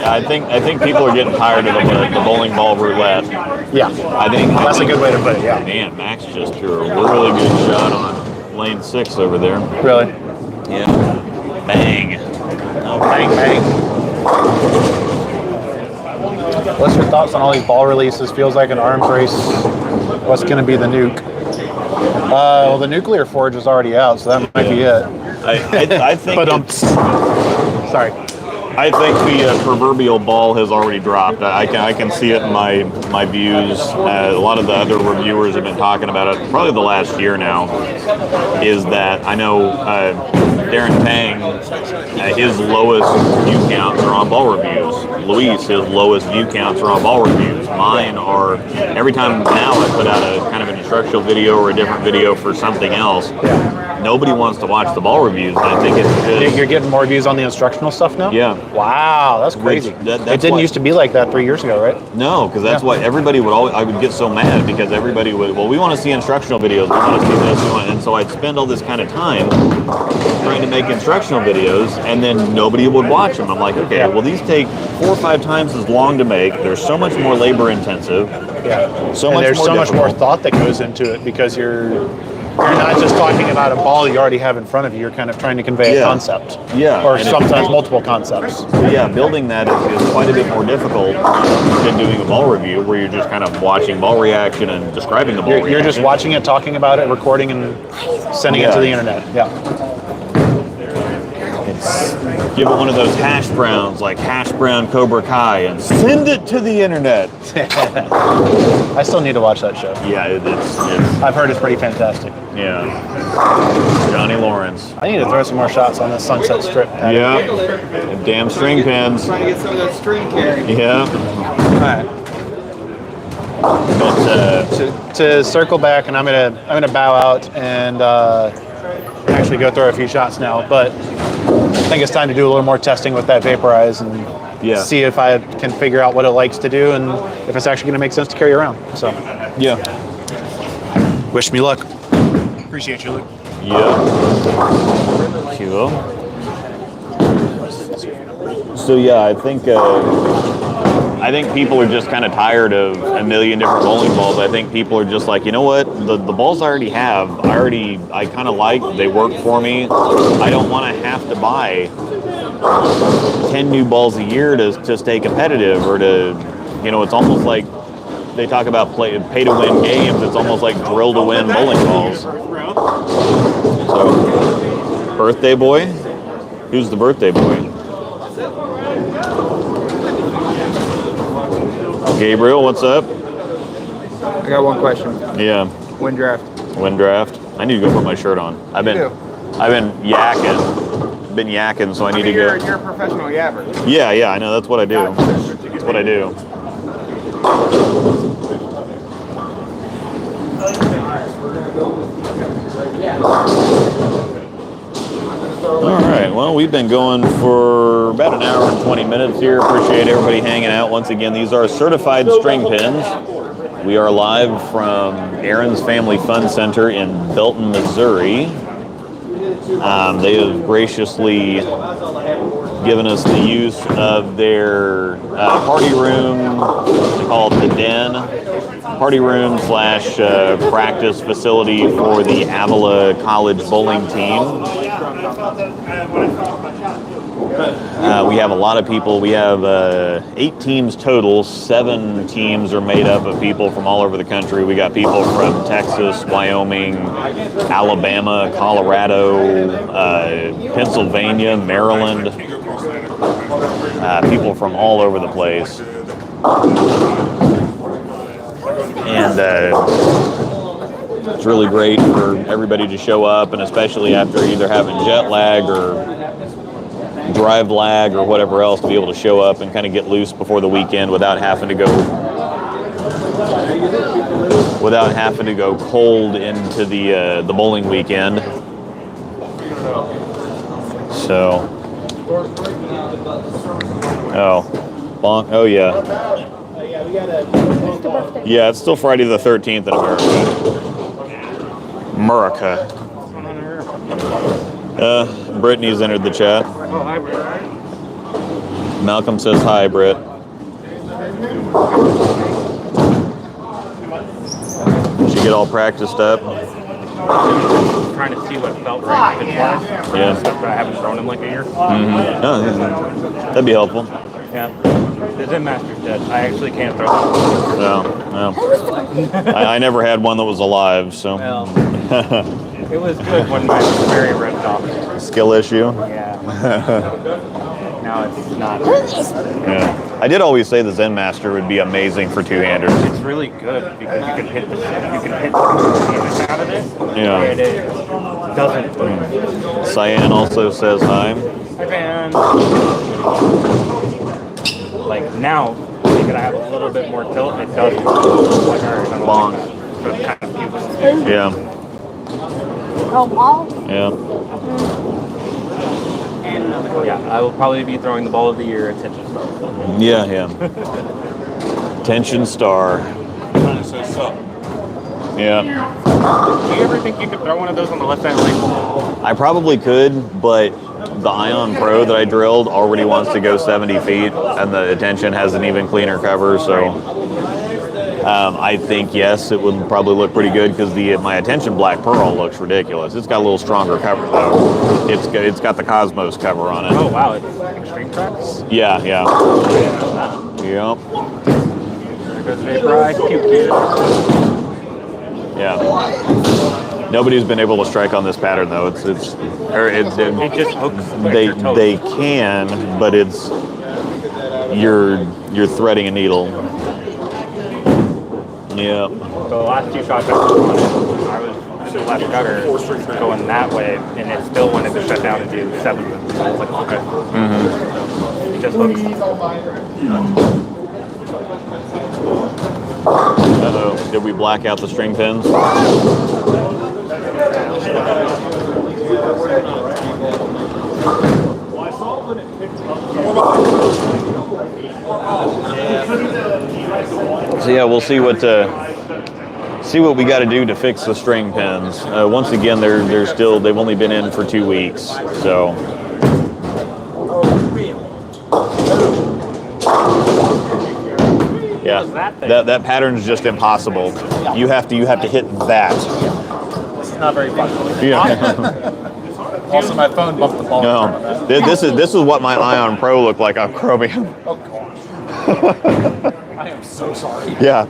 Speaker 4: I think people are getting tired of the bowling ball roulette.
Speaker 2: Yeah,
Speaker 4: I think
Speaker 2: that's a good way to put it. Yeah.
Speaker 4: Man, Max just threw a really good shot on lane 6 over there.
Speaker 2: Really?
Speaker 4: Yeah. Bang.
Speaker 2: Oh, bang. What's your thoughts on all these ball releases? Feels like an arms race. What's going to be the nuke? Well, the nuclear forge is already out, so that might be it.
Speaker 4: I think
Speaker 2: Sorry.
Speaker 4: I think the proverbial ball has already dropped. I can see it in my views. A lot of the other reviewers have been talking about it probably the last year now. Is that I know Darren Pang, his lowest view counts are on ball reviews. Luis, his lowest view counts are on ball reviews. Mine are every time now I put out a kind of an instructional video or a different video for something else. Nobody wants to watch the ball reviews. I think it's just,
Speaker 2: You're getting more views on the instructional stuff now?
Speaker 4: Yeah.
Speaker 2: Wow, that's crazy.
Speaker 4: That's
Speaker 2: it didn't used to be like that 3 years ago, right?
Speaker 4: No, because that's what everybody would always. I would get so mad because everybody would. Well, we want to see instructional videos. We want to see this, and so I'd spend all this kind of time trying to make instructional videos, and then nobody would watch them. I'm like, okay, well these take 4 or 5 times as long to make. They're so much more labor intensive.
Speaker 2: Yeah.
Speaker 4: So
Speaker 2: and
Speaker 4: much
Speaker 2: there's
Speaker 4: more
Speaker 2: so much more
Speaker 4: difficult.
Speaker 2: thought that goes into it because you're not just talking about a ball you already have in front of you. You're kind of trying to convey a concept.
Speaker 4: Yeah.
Speaker 2: Or
Speaker 4: and
Speaker 2: sometimes multiple concepts.
Speaker 4: So yeah, building that is quite a bit more difficult than doing a ball review where you're just kind of watching ball reaction and describing the ball reaction.
Speaker 2: You're just watching it, talking about it, recording, and sending it to the internet. Yeah.
Speaker 4: Give it one of those hash browns, like hash brown Cobra Kai, and send it to the internet.
Speaker 2: I still need to watch that show.
Speaker 4: Yeah, it's
Speaker 2: I've heard it's pretty fantastic.
Speaker 4: yeah. Johnny Lawrence.
Speaker 2: I need to throw some more shots on this Sunset Strip. Patty.
Speaker 4: Yeah. And damn string pins.
Speaker 6: Trying to get some of that string carry.
Speaker 4: Yeah.
Speaker 2: All right.
Speaker 4: But
Speaker 2: To circle back, and I'm gonna bow out and actually go throw a few shots now. But I think it's time to do a little more testing with that Vaporize and see if I can figure out what it likes to do and if it's actually going to make sense to carry around. So,
Speaker 4: yeah.
Speaker 2: Wish me luck. Appreciate you, Luke.
Speaker 4: Yeah. Cool. So yeah, I think people are just kind of tired of a million different bowling balls. I think people are just like, you know what, the balls I already have, I kind of like, they work for me. I don't want to have to buy 10 new balls a year to stay competitive or to, it's almost like they talk about pay to win games. It's almost like drill to win bowling balls. So, birthday boy? Who's the birthday boy? Gabriel, what's up?
Speaker 6: I got one question.
Speaker 4: Yeah.
Speaker 6: Wind draft.
Speaker 4: Wind draft. I need to go put my shirt on. I've been yakking. Been yakking, so I need to go.
Speaker 6: You're a professional yapper.
Speaker 4: Yeah, I know. That's what I do. That's what I do. All right. Well, we've been going for about an hour and 20 minutes here. Appreciate everybody hanging out. Once again, these are certified string pins. We are live from Aaron's Family Fun Center in Belton, Missouri. They have graciously given us the use of their party room. They call it the Den. Party room / practice facility for the Avila College bowling team. We have a lot of people. We have 8 teams total. 7 teams are made up of people from all over the country. We got people from Texas, Wyoming, Alabama, Colorado, Pennsylvania, Maryland. People from all over the place. And it's really great for everybody to show up, and especially after either having jet lag or drive lag or whatever else, to be able to show up and kind of get loose before the weekend without having to go cold into the bowling weekend. So, oh yeah. Yeah, it's still Friday the 13th in America. Brittany's entered the chat.
Speaker 8: Oh, hi, Brett.
Speaker 4: Malcolm says hi, Britt. Did you get all practiced up?
Speaker 8: Trying to see what felt right fit was.
Speaker 4: Yeah.
Speaker 8: Stuff that I haven't thrown in like a year.
Speaker 4: Mm-hmm. Oh, that'd be helpful.
Speaker 8: Yeah. The Zen Master's dead. I actually can't throw that.
Speaker 4: No. I never had one that was alive, so.
Speaker 8: Well, it was good when my Mary ripped off.
Speaker 4: Skill issue?
Speaker 8: Yeah.
Speaker 3: now it's not.
Speaker 4: Yeah. I did always say the Zen Master would be amazing for two-handers.
Speaker 3: It's really good because you can hit the damage out of it.
Speaker 4: Yeah.
Speaker 3: And it doesn't.
Speaker 4: Cyan also says hi.
Speaker 3: Hi, Van. Like now, because I have a little bit more tilt, it does
Speaker 4: Long.
Speaker 3: So it kind of feels.
Speaker 4: Yeah.
Speaker 9: Oh, ball?
Speaker 4: Yeah.
Speaker 3: Yeah, I will probably be throwing the ball of the year at Tension Star.
Speaker 4: Yeah, yeah. Tension Star.
Speaker 8: Trying to say sup.
Speaker 4: Yeah.
Speaker 3: Do you ever think you could throw one of those on the left-hand lane?
Speaker 4: I probably could, but the Ion Pro that I drilled already wants to go 70 feet, and the Attention has an even cleaner cover, so I think, yes, it would probably look pretty good because my Attention Black Pearl looks ridiculous. It's got a little stronger cover, though. It's got the Cosmos cover on it.
Speaker 3: Oh, wow. It's Extreme Tracks?
Speaker 4: Yeah, yeah. Yep.
Speaker 3: There goes Vaporize. Cute.
Speaker 4: Yeah. Nobody's been able to strike on this pattern though. It just hooks. They can, but it's you're threading a needle. Yeah.
Speaker 3: So the last two shots I was on it, I was in the left gutter going that way, and it still wanted to shut down and do 7. So I was like, okay. It just hooks.
Speaker 4: Uh-oh. Did we black out the string pins? So yeah, we'll see what we got to do to fix the string pins. Once again, they've only been in for 2 weeks, so. Yeah, that pattern's just impossible. You have to hit that.
Speaker 5: It's not very fun.
Speaker 4: Yeah.
Speaker 5: Also, my phone bumped the ball.
Speaker 4: No, this is what my Ion Pro looked like on Chromium.
Speaker 5: Oh gosh. I am so sorry.
Speaker 4: Yeah,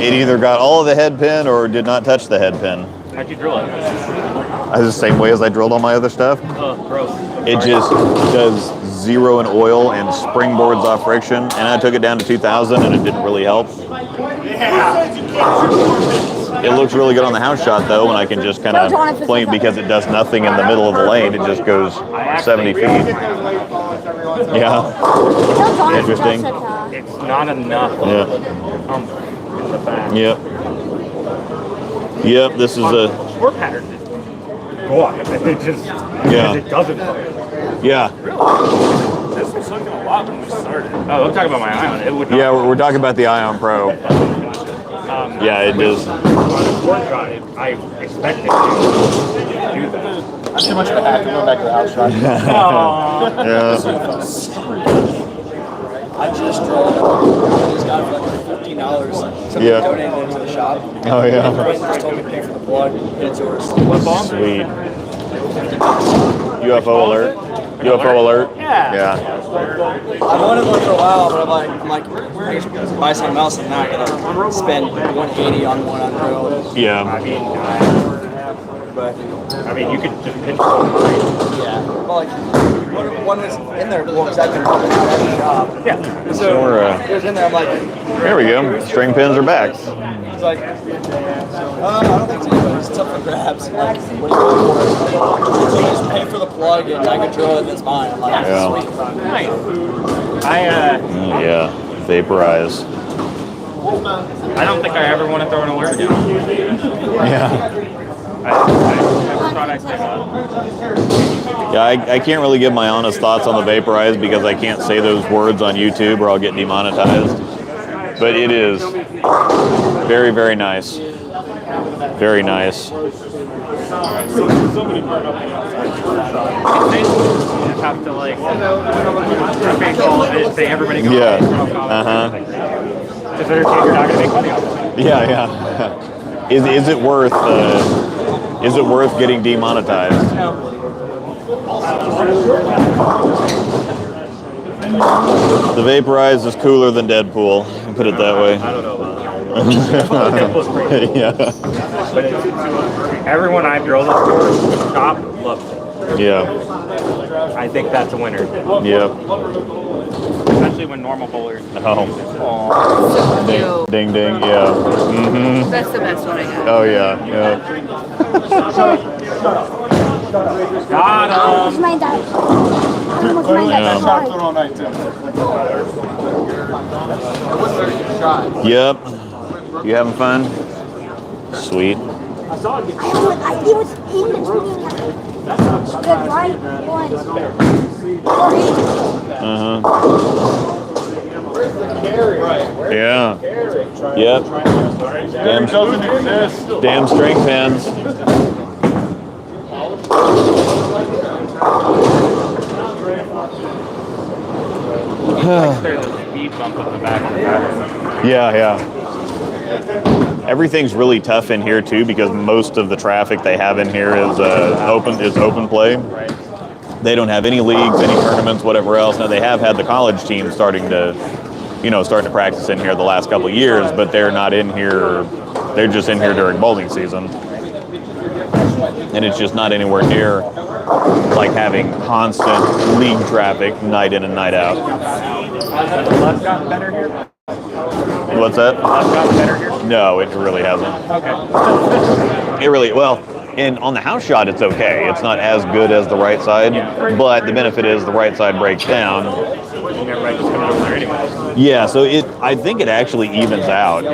Speaker 4: it either got all of the head pin or did not touch the head pin.
Speaker 3: How'd you drill it?
Speaker 4: The same way as I drilled all my other stuff.
Speaker 3: Oh, gross.
Speaker 4: It just does 0 in oil and springboards off friction, and I took it down to 2,000 and it didn't really help. It looks really good on the house shot though, and I can just kind of play because it does nothing in the middle of the lane. It just goes 70 feet. Yeah. Interesting.
Speaker 3: It's not enough.
Speaker 4: Yeah.
Speaker 3: In the back.
Speaker 4: Yep. Yep. This is a.
Speaker 3: Sport pattern. Boy, it just.
Speaker 4: Yeah.
Speaker 3: It doesn't.
Speaker 4: Yeah.
Speaker 8: This was looking a lot when we started.
Speaker 3: Oh, I'm talking about my Ion. It would not.
Speaker 4: Yeah, we're talking about the Ion Pro. Yeah, it is.
Speaker 3: I expected to do that.
Speaker 5: I'm too much of a hacker. Go back to the house shot.
Speaker 4: Yeah.
Speaker 6: I just got it for like $15. Somebody
Speaker 4: Yeah.
Speaker 6: donated it to the shop.
Speaker 4: Oh yeah.
Speaker 6: The just told me to pay for the plug, and it's yours.
Speaker 4: Sweet. UFO alert. UFO alert. Yeah.
Speaker 6: I wanted one for a while, but I'm like, I should buy something else, and now I gotta spend $180 on one on drill.
Speaker 4: Yeah.
Speaker 3: I mean, you could just pitch it.
Speaker 6: Yeah. Well, like, one was in there because I've been helping out at the shop.
Speaker 3: Yeah.
Speaker 6: So
Speaker 4: we're,
Speaker 6: it was in there. I'm like,
Speaker 4: There we go. String pins are back.
Speaker 6: he's like, I don't think so, but it's tough for grabs. I'm like, what do you want for it? So just pay for the plug, and I can drill it, and it's mine. I'm like,
Speaker 4: Yeah.
Speaker 6: sweet.
Speaker 3: Nice.
Speaker 4: Yeah. Vaporize.
Speaker 3: I don't think I ever want to throw an alert again.
Speaker 4: Yeah.
Speaker 3: I never thought I'd say that.
Speaker 4: Yeah, I can't really give my honest thoughts on the Vaporize because I can't say those words on YouTube or I'll get demonetized. But it is very, very nice. Very nice.
Speaker 3: You just have to like make all of it, say everybody goes.
Speaker 4: Yeah. Uh-huh.
Speaker 3: Because you're not going to make money off of it.
Speaker 4: Yeah, yeah. Is it worth getting demonetized? The Vaporize is cooler than Deadpool. Put it that way.
Speaker 3: I don't know about that. Deadpool's crazy.
Speaker 4: Yeah.
Speaker 3: But everyone I've drilled it for, the shop loves it.
Speaker 4: Yeah.
Speaker 10: I think that's a winner.
Speaker 4: Yeah.
Speaker 10: Especially when normal bowlers.
Speaker 4: Oh.
Speaker 9: So cute.
Speaker 4: Ding ding. Yeah. Mm-hmm.
Speaker 9: That's the best one I got.
Speaker 4: Oh yeah. Yeah.
Speaker 10: Got him.
Speaker 11: My dad.
Speaker 4: Yeah.
Speaker 6: Chocolate all night, too.
Speaker 4: Yep. You having fun? Sweet.
Speaker 11: It was in between the right ones.
Speaker 4: Uh-huh. Yeah. Yep. Damn string pins.
Speaker 10: There's a speed bump at the back of the battery.
Speaker 4: Yeah. Everything's really tough in here too because most of the traffic they have in here is open play. They don't have any leagues, any tournaments, whatever else. Now they have had the college team starting to practice in here the last couple of years, but they're not in here. They're just in here during bowling season, and it's just not anywhere near like having constant league traffic night in and night out.
Speaker 10: Has the luck gotten better here?
Speaker 4: What's that?
Speaker 10: Luck gotten better here?
Speaker 4: No, it really hasn't.
Speaker 10: Okay.
Speaker 4: It really, well, on the house shot, it's okay. It's not as good as the right side, but the benefit is the right side breaks down.
Speaker 10: Everybody just coming over there anyway.
Speaker 4: Yeah, so I think it actually evens out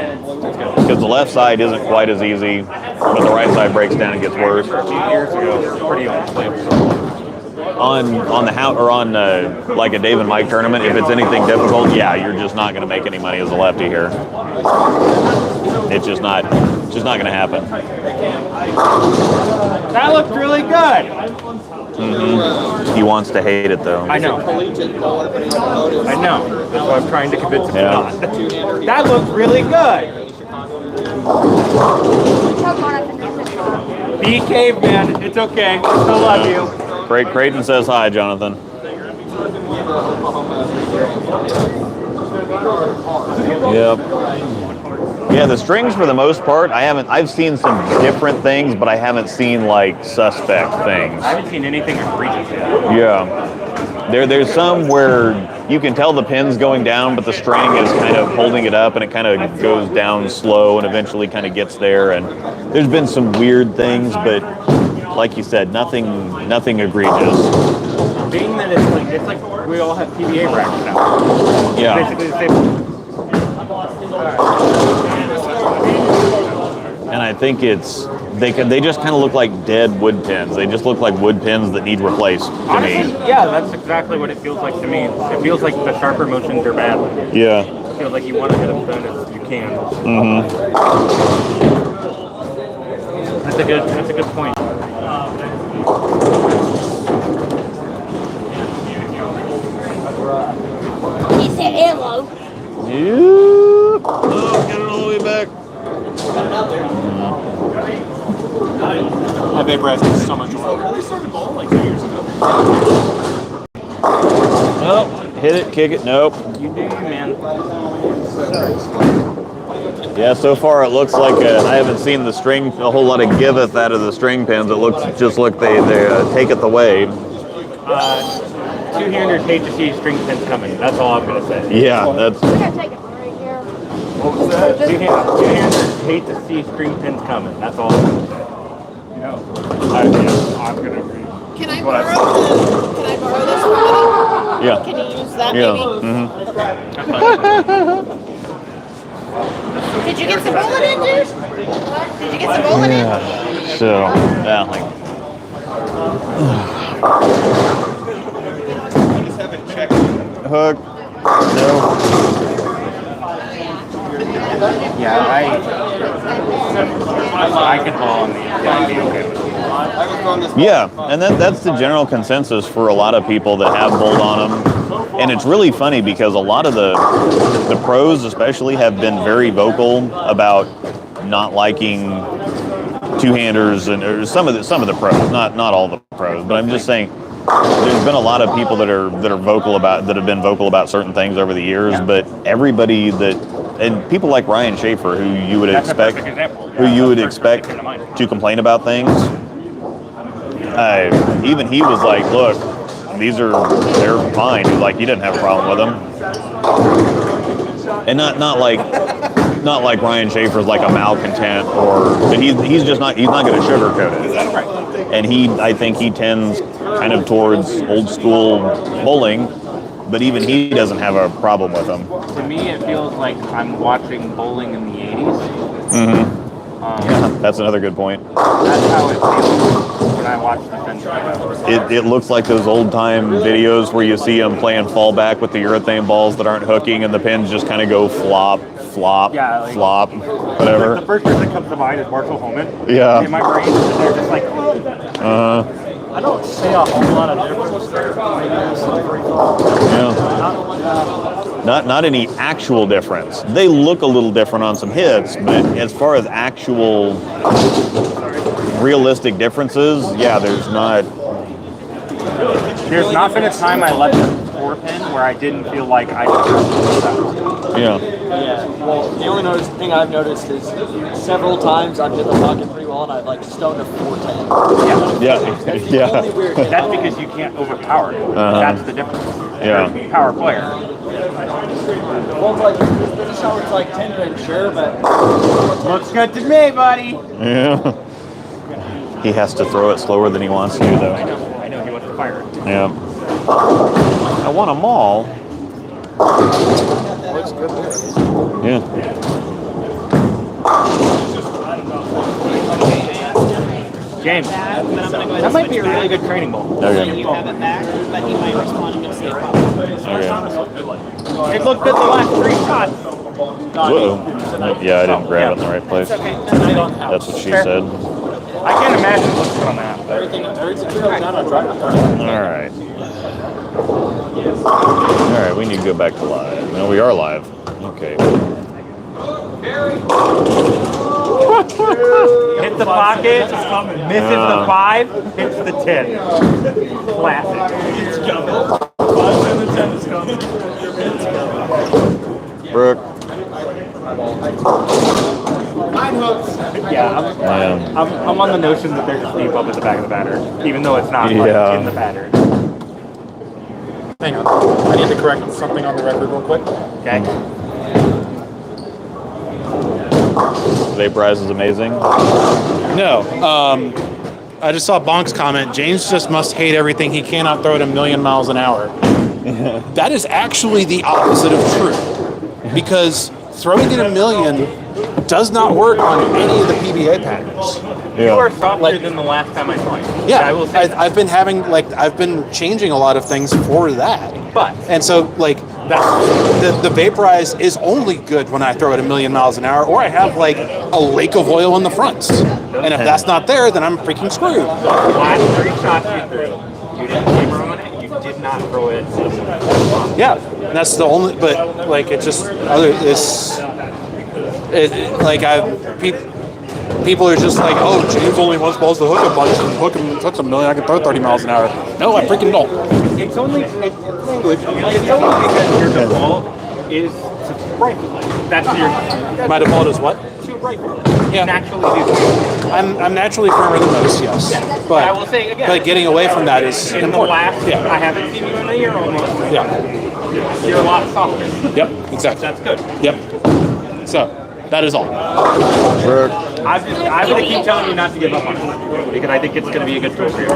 Speaker 4: because the left side isn't quite as easy, but the right side breaks down and gets worse.
Speaker 10: A few years ago, it was pretty unplayable.
Speaker 4: On the house or on like a Dave and Mike tournament, if it's anything difficult, yeah, you're just not going to make any money as a lefty here. It's just not going to happen.
Speaker 10: That looked really good.
Speaker 4: Mm-hmm. He wants to hate it though.
Speaker 10: I know. I know. So I'm trying to convince him to not. That looked really good. Be caveman. It's okay. I still love you.
Speaker 4: Creighton says hi, Jonathan. Yep. Yeah, the strings for the most part, I've seen some different things, but I haven't seen like suspect things.
Speaker 10: I haven't seen anything egregious yet.
Speaker 4: Yeah. There's some where you can tell the pin's going down, but the string is kind of holding it up and it kind of goes down slow and eventually kind of gets there. And there's been some weird things, but like you said, nothing egregious.
Speaker 10: Being that it's like we all have PBA racks now.
Speaker 4: Yeah.
Speaker 10: Basically the same.
Speaker 4: And I think they just kind of look like dead wood pins. They just look like wood pins that need replaced to
Speaker 10: Honestly,
Speaker 4: me.
Speaker 10: yeah, that's exactly what it feels like to me. It feels like the sharper motions are bad.
Speaker 4: Yeah.
Speaker 10: It feels like you want to hit them done if you can.
Speaker 4: Mm-hmm.
Speaker 10: That's a good point.
Speaker 11: He said hello.
Speaker 4: Yep. Oh, get it all the way back.
Speaker 6: My babe Brad's so much work. We started bowling like 2 years ago.
Speaker 4: Nope. Hit it, kick it. Nope.
Speaker 10: You do, man.
Speaker 4: Yeah, so far it looks like I haven't seen the string, a whole lot of giveth out of the string pins. It looks just like they taketh away.
Speaker 10: Two-handers hate to see string pins coming. That's all I'm gonna say.
Speaker 4: Yeah, that's.
Speaker 11: We're gonna take it right here.
Speaker 10: What was that? Two-handers hate to see string pins coming. That's all I'm gonna say. I'm gonna agree.
Speaker 1: Can I borrow this for a minute?
Speaker 4: Yeah.
Speaker 1: Can you use that
Speaker 4: Yeah.
Speaker 1: maybe?
Speaker 4: Mm-hmm.
Speaker 1: Did you get some bowling in, dude? Did you get some bowling in?
Speaker 4: So, yeah, like. Hook. No.
Speaker 10: Yeah, I can haul on these. I'd be okay with it.
Speaker 4: Yeah, and that's the general consensus for a lot of people that have bowled on them. And it's really funny because a lot of the pros especially have been very vocal about not liking two-handers or some of the pros, not all the pros, but I'm just saying there's been a lot of people that have been vocal about certain things over the years, but everybody and people like Ryan Schaefer, who you would expect to complain about things, even he was like, look, they're fine. He's like, he didn't have a problem with them. And not like Ryan Schaefer's like a malcontent, but he's not going to sugarcoat it. And I think he tends kind of towards old school bowling, but even he doesn't have a problem with them.
Speaker 10: To me, it feels like I'm watching bowling in the 80s.
Speaker 4: Mm-hmm. Yeah, that's another good point.
Speaker 10: That's how it feels when I watch the fence.
Speaker 4: It looks like those old-time videos where you see them playing fallback with the urethane balls that aren't hooking, and the pins just kind of go flop, flop, flop, whatever.
Speaker 10: Like the first person that comes to mind is Marshall Holman.
Speaker 4: Yeah.
Speaker 10: In my brain, they're just like,
Speaker 2: I don't see a whole lot of difference there.
Speaker 4: Yeah. Not any actual difference. They look a little different on some hits, but as far as actual realistic differences, yeah, there's not
Speaker 10: been a time I left the 4-pin where I didn't feel like I deserved that.
Speaker 4: Yeah.
Speaker 6: Yeah. Well, the only thing I've noticed is several times I've hit the pocket pretty well and I've like stoned a 410.
Speaker 4: Yeah.
Speaker 6: Only weird thing.
Speaker 10: That's because you can't overpower it. That's the difference.
Speaker 4: Yeah.
Speaker 10: You're a power player.
Speaker 6: Well, it's like this is how it's like 10-pin, sure, but
Speaker 10: looks good to me, buddy.
Speaker 4: Yeah. He has to throw it slower than he wants to, though.
Speaker 10: I know. He wants to fire it.
Speaker 4: Yeah. I want them all.
Speaker 6: looks good there.
Speaker 4: Yeah.
Speaker 10: James, that might be a really good training ball.
Speaker 4: Okay.
Speaker 1: You have it back, but he might respond and say
Speaker 4: Okay.
Speaker 10: It looked good the last 3 shots.
Speaker 4: Whoa. Yeah, I didn't grab it in the right place.
Speaker 1: It's okay.
Speaker 4: That's what she said.
Speaker 10: I can't imagine it looks good on that.
Speaker 6: Everything's done on driver.
Speaker 4: All right. All right, we need to go back to live. No, we are live. Okay.
Speaker 10: Hits the pocket, misses the 5, hits the 10. Classic.
Speaker 8: It's coming. 5 and the 10 is coming.
Speaker 4: Brooke.
Speaker 10: Yeah, I'm on the notion that there's a steep up at the back of the batter, even though it's not like, in the batter.
Speaker 2: Hang on. I need to correct something on the record real quick.
Speaker 10: Okay.
Speaker 4: Vaporize is amazing.
Speaker 2: No. I just saw Bonk's comment. James just must hate everything. He cannot throw it a million miles an hour. That is actually the opposite of true. Because throwing it a million does not work on any of the PBA patterns.
Speaker 10: You are softer than the last time I saw you.
Speaker 2: Yeah,
Speaker 10: I will say
Speaker 2: I've been having I've been changing a lot of things for that.
Speaker 10: But
Speaker 2: and so the vaporize is only good when I throw it a million miles an hour, or I have like a lake of oil in the fronts. And if that's not there, then I'm freaking screwed.
Speaker 10: The last 3 shots you threw, you didn't taper on it. You did not throw it.
Speaker 2: Yeah, and that's the only. But like it just people are just like, oh, James only wants balls to hook a bunch and hooks a million. I can throw 30 miles an hour. No, I freaking don't.
Speaker 10: It's only because your default is to rifle. That's your.
Speaker 2: My default is what?
Speaker 10: To rifle.
Speaker 2: Yeah.
Speaker 10: Naturally,
Speaker 2: I'm naturally firmer than most, yes. But
Speaker 10: I will say again.
Speaker 2: But getting away from that is
Speaker 10: in
Speaker 2: important.
Speaker 10: the last. I haven't seen you in a year almost.
Speaker 2: Yeah.
Speaker 10: You're a lot softer.
Speaker 2: Yep. Exactly.
Speaker 10: That's good.
Speaker 2: Yep. So that is all.
Speaker 10: I'm going to keep telling you not to give up on it because I think it's going to be a good tool for you.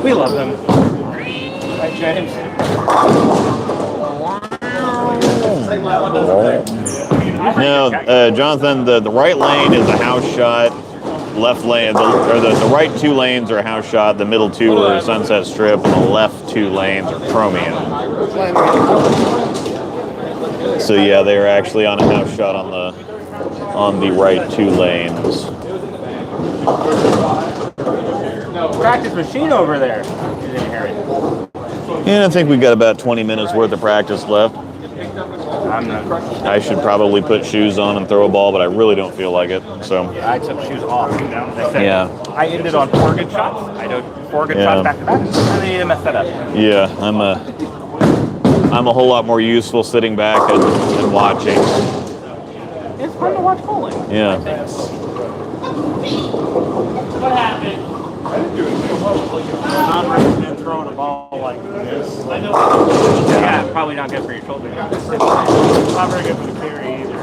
Speaker 10: We love him. Right, James?
Speaker 4: No, Jonathan, the right lane is a house shot. Left lane, the right 2 lanes are house shot. The middle 2 are Sunset Strip, and the left 2 lanes are Chromium. So yeah, they are actually on a house shot on the right 2 lanes.
Speaker 10: Practice machine over there.
Speaker 4: And I think we got about 20 minutes worth of practice left. I should probably put shoes on and throw a ball, but I really don't feel like it. So
Speaker 10: I took shoes off.
Speaker 4: Yeah.
Speaker 10: I ended on 4 good shots. I did 4 good shots back to back. I need to mess that up.
Speaker 4: Yeah, I'm a whole lot more useful sitting back and watching.
Speaker 2: It's fun to watch bowling.
Speaker 4: Yeah.
Speaker 3: What happened?
Speaker 10: Not recommend throwing a ball like this.
Speaker 3: I know.
Speaker 10: Yeah, probably not good for your shoulder. Not very good for the carry either.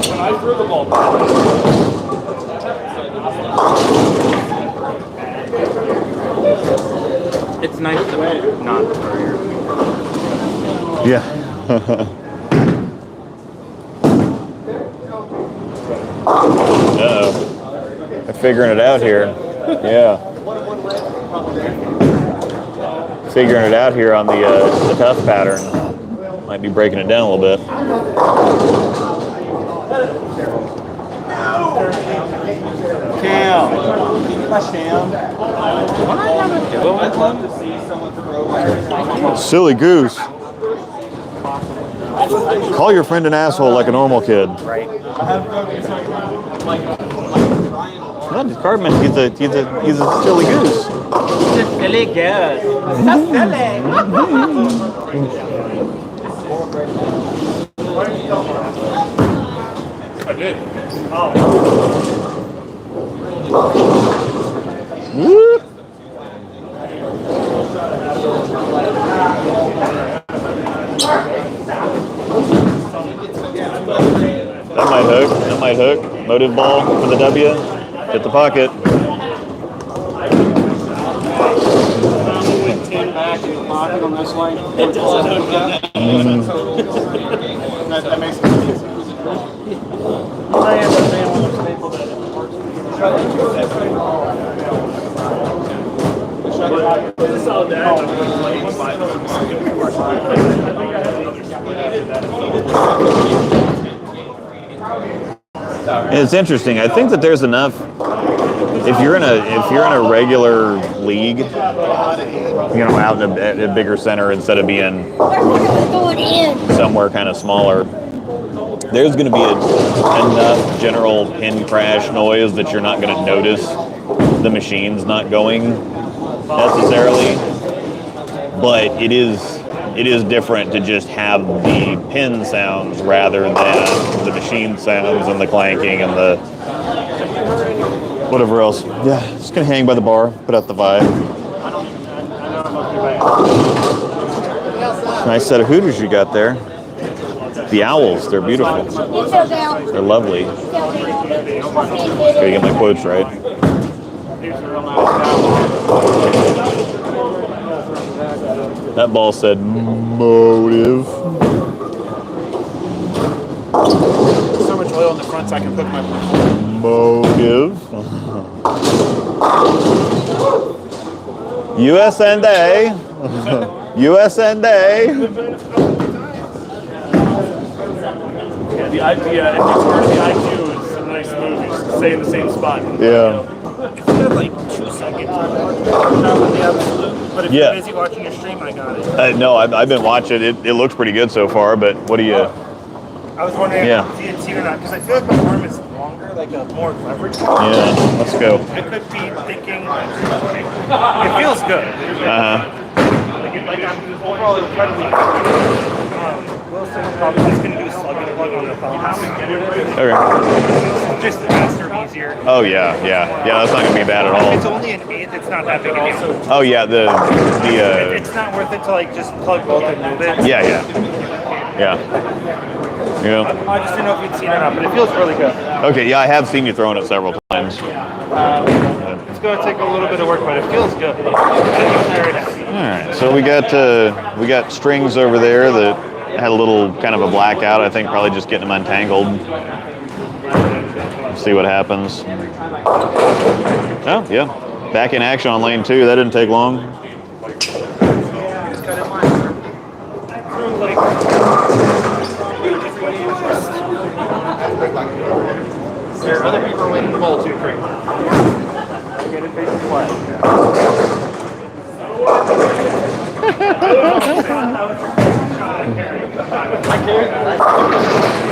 Speaker 8: When I threw the ball
Speaker 10: It's nice to not throw your.
Speaker 4: Yeah. Uh-oh. They're figuring it out here. Yeah. Figuring it out here on the tough pattern. Might be breaking it down a little bit.
Speaker 5: Cam. Hush, Cam.
Speaker 4: Silly goose. Call your friend an asshole like a normal kid. Not his cardman. He's a silly goose.
Speaker 10: He's a silly goose.
Speaker 8: I did.
Speaker 4: Whoop. That might hook. That might hook. Motive ball for the W. Hit the pocket.
Speaker 10: Back in the pocket on this line.
Speaker 5: That makes sense.
Speaker 4: It's interesting. I think that there's enough. If you're in a regular league, out in a bigger center instead of being somewhere kind of smaller, there's going to be enough general pin crash noise that you're not going to notice the machine's not going necessarily. But it is different to just have the pin sounds rather than the machine sounds and the clanking and the whatever else. Yeah, just gonna hang by the bar, put out the vibe. Nice set of hooters you got there. The owls, they're beautiful. They're lovely. Gotta get my quotes right. That ball said motive.
Speaker 2: So much oil in the front so I can put my
Speaker 4: Motive. US and A. US and A.
Speaker 8: Yeah, the idea, and it's part of the IQ is a nice movie. Stay in the same spot.
Speaker 4: Yeah.
Speaker 3: It's good like 2 seconds. But if
Speaker 4: Yeah.
Speaker 3: you're busy watching your stream, I got it.
Speaker 4: No, I've been watching it. It looks pretty good so far, but what do you...
Speaker 3: I was wondering
Speaker 4: Yeah.
Speaker 3: if you had seen it or not, because I feel like my arm is longer, like a more leverage.
Speaker 4: Yeah, let's go.
Speaker 3: I could be thinking, it feels good.
Speaker 4: Uh-huh.
Speaker 3: Like I'm overall incredibly Wilson probably just going to do a slug and plug on the thumbs.
Speaker 4: Okay.
Speaker 3: Just faster, easier.
Speaker 4: Oh, yeah. That's not going to be bad at
Speaker 3: It's
Speaker 4: all.
Speaker 3: only an 8th, it's not that big a deal.
Speaker 4: Oh, yeah,
Speaker 3: It's not worth it to like just plug both and move it.
Speaker 4: Yeah.
Speaker 3: I just didn't know if you'd seen it or not, but it feels really good.
Speaker 4: Okay, yeah, I have seen you throwing it several times.
Speaker 3: It's going to take a little bit of work, but it feels good. Very nice.
Speaker 4: All right, so we got strings over there that had a little kind of a blackout. I think probably just getting them untangled. See what happens. Oh, yeah. Back in action on lane 2. That didn't take long.
Speaker 5: There, other people are waiting to bowl too, Craig. Get it face flat.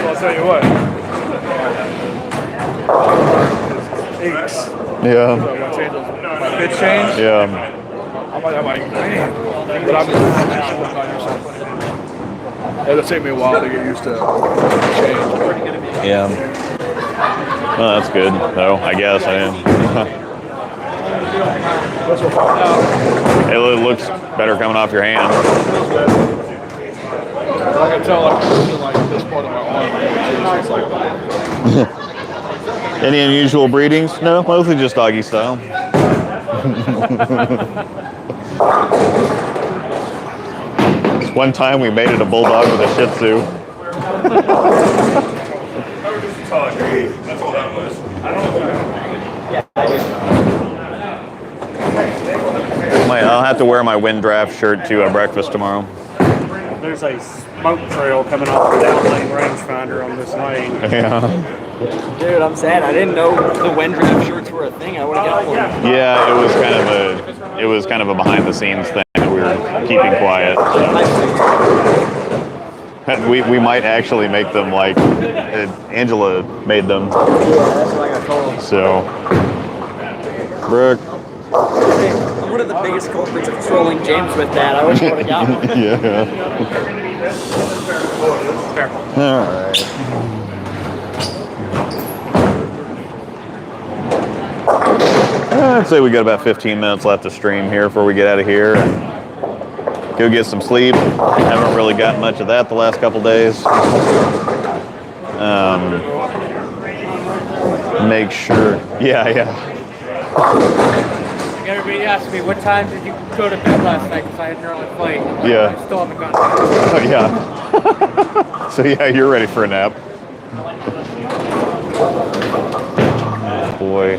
Speaker 8: I'll tell you what. aches.
Speaker 4: Yeah.
Speaker 8: So my pitch change.
Speaker 4: Yeah.
Speaker 8: I'm like, man. But I'm just it'll take me a while to get used to change.
Speaker 4: Yeah. Well, that's good, though, I guess. It looks better coming off your hand.
Speaker 8: I can tell like this part of my arm. It's like
Speaker 4: Any unusual breedings? No, mostly just doggy style. One time we made it a bulldog with a Shih Tzu.
Speaker 3: That's all that was.
Speaker 4: I'll have to wear my wind draft shirt to breakfast tomorrow.
Speaker 10: There's a smoke trail coming off the downlane rangefinder on this lane.
Speaker 4: Yeah.
Speaker 6: Dude, I'm sad. I didn't know the wind draft shirts were a thing. I would have got one.
Speaker 4: Yeah, it was kind of a behind the scenes thing that we were keeping quiet. We might actually make them like Angela made them.
Speaker 6: Yeah, that's what I got told.
Speaker 4: So, Brooke.
Speaker 6: I'm one of the biggest culprits of trolling James with that. I wish I would have got one.
Speaker 4: Yeah. All right. I'd say we got about 15 minutes left to stream here before we get out of here. Go get some sleep. Haven't really gotten much of that the last couple days. Make sure. Yeah.
Speaker 12: Everybody asked me, what time did you go to bed last night? Because I had an early flight.
Speaker 4: Yeah.
Speaker 12: I still haven't gotten
Speaker 4: Oh, yeah. So, yeah, you're ready for a nap. Oh, boy.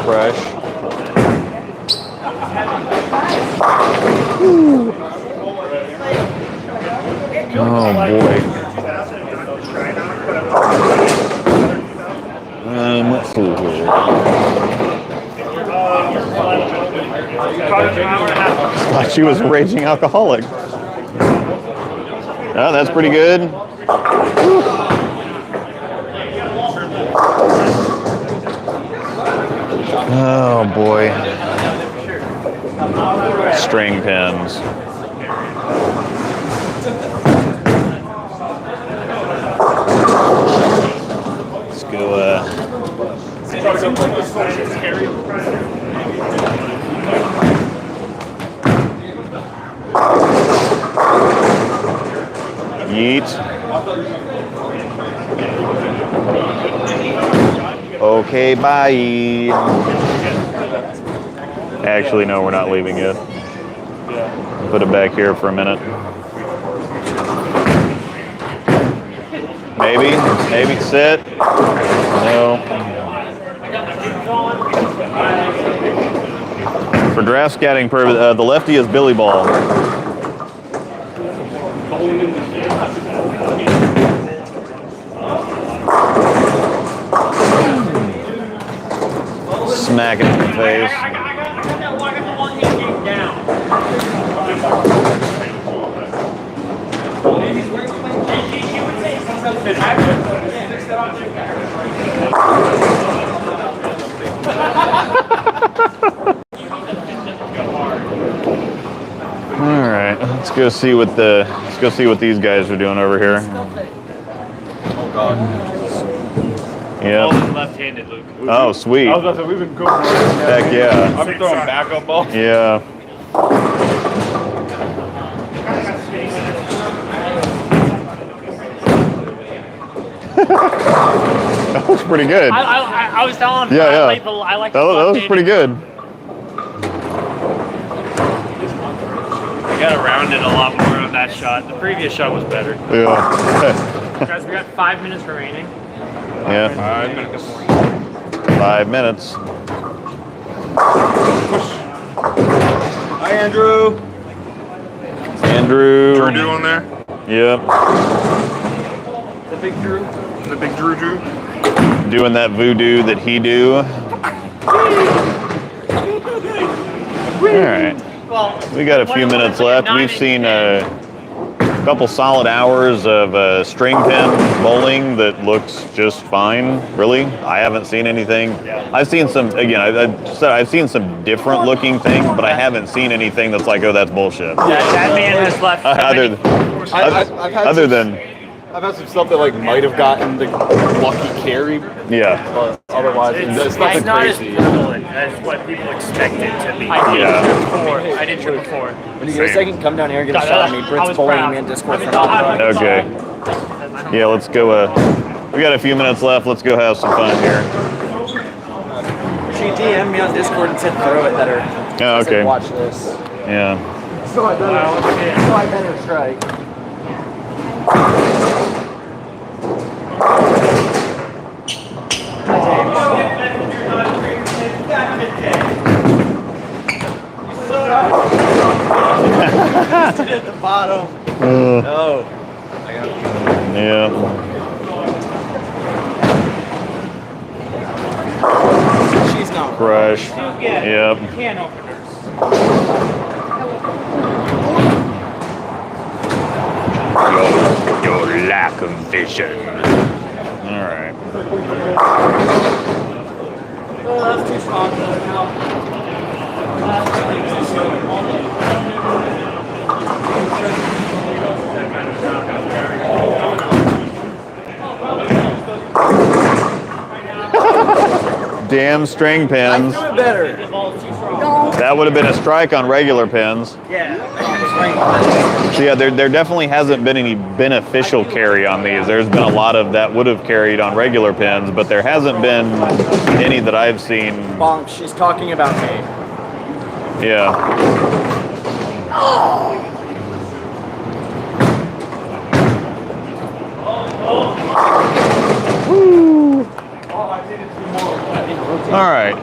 Speaker 4: Fresh. Oh, boy. Let's see here. Thought she was a raging alcoholic. Oh, that's pretty good. Oh boy. String pins. Let's go, yeet. Okay, bye. Actually, no, we're not leaving yet. Put it back here for a minute. Maybe sit. No. For draft scouting purposes, the lefty is Billy Ball. Smack it in the face. All right, let's go see what these guys are doing over here.
Speaker 8: Oh God.
Speaker 4: Yeah.
Speaker 3: Left-handed, Luke.
Speaker 4: Oh, sweet.
Speaker 8: I was about to say, we've been going.
Speaker 4: Heck yeah.
Speaker 8: I've been throwing backup balls.
Speaker 4: Yeah. That was pretty good.
Speaker 12: I was telling him.
Speaker 4: Yeah.
Speaker 12: I like
Speaker 4: that was pretty good.
Speaker 3: I got to round it a lot more on that shot. The previous shot was better.
Speaker 4: Yeah.
Speaker 12: Guys, we got 5 minutes remaining.
Speaker 4: Yeah.
Speaker 8: 5 minutes.
Speaker 4: 5 minutes.
Speaker 8: Hi, Andrew.
Speaker 4: Andrew.
Speaker 8: Drew on there?
Speaker 4: Yep.
Speaker 12: The big Drew.
Speaker 8: The big Drew.
Speaker 4: Doing that voodoo that he do. All right.
Speaker 12: Well,
Speaker 4: We got a few minutes left. We've seen couple solid hours of string pin bowling that looks just fine. Really, I haven't seen anything. I've seen some. Again, I've seen some different looking things, but I haven't seen anything that's like, oh, that's bullshit.
Speaker 3: That man has left.
Speaker 6: I've had some stuff that like might have gotten the lucky carry.
Speaker 4: Yeah.
Speaker 6: But otherwise, it's nothing
Speaker 3: not
Speaker 6: crazy.
Speaker 3: as prevalent as what people expect it to be. I did trip before.
Speaker 12: When you get a second, come down here and get a shot at me. Britt's bullying me in Discord for not throwing.
Speaker 4: Okay. Yeah, let's go. We got a few minutes left. Let's go have some fun here.
Speaker 12: She DM'd me on Discord and said throw it better.
Speaker 4: Oh, okay.
Speaker 12: Said, watch this.
Speaker 4: Yeah.
Speaker 12: So I better strike. At the bottom.
Speaker 4: No. Yeah.
Speaker 12: She's not.
Speaker 4: Crush. Yep.
Speaker 3: Can openers.
Speaker 4: Your lack of vision. All right.
Speaker 12: Oh, that's too strong now.
Speaker 4: Damn string pins.
Speaker 12: I do it better.
Speaker 4: That would have been a strike on regular pins.
Speaker 12: Yeah.
Speaker 4: So yeah, there definitely hasn't been any beneficial carry on these. There's been a lot of that would have carried on regular pins, but there hasn't been any that I've seen.
Speaker 12: Bonk, she's talking about me.
Speaker 4: Yeah. Woo. All right.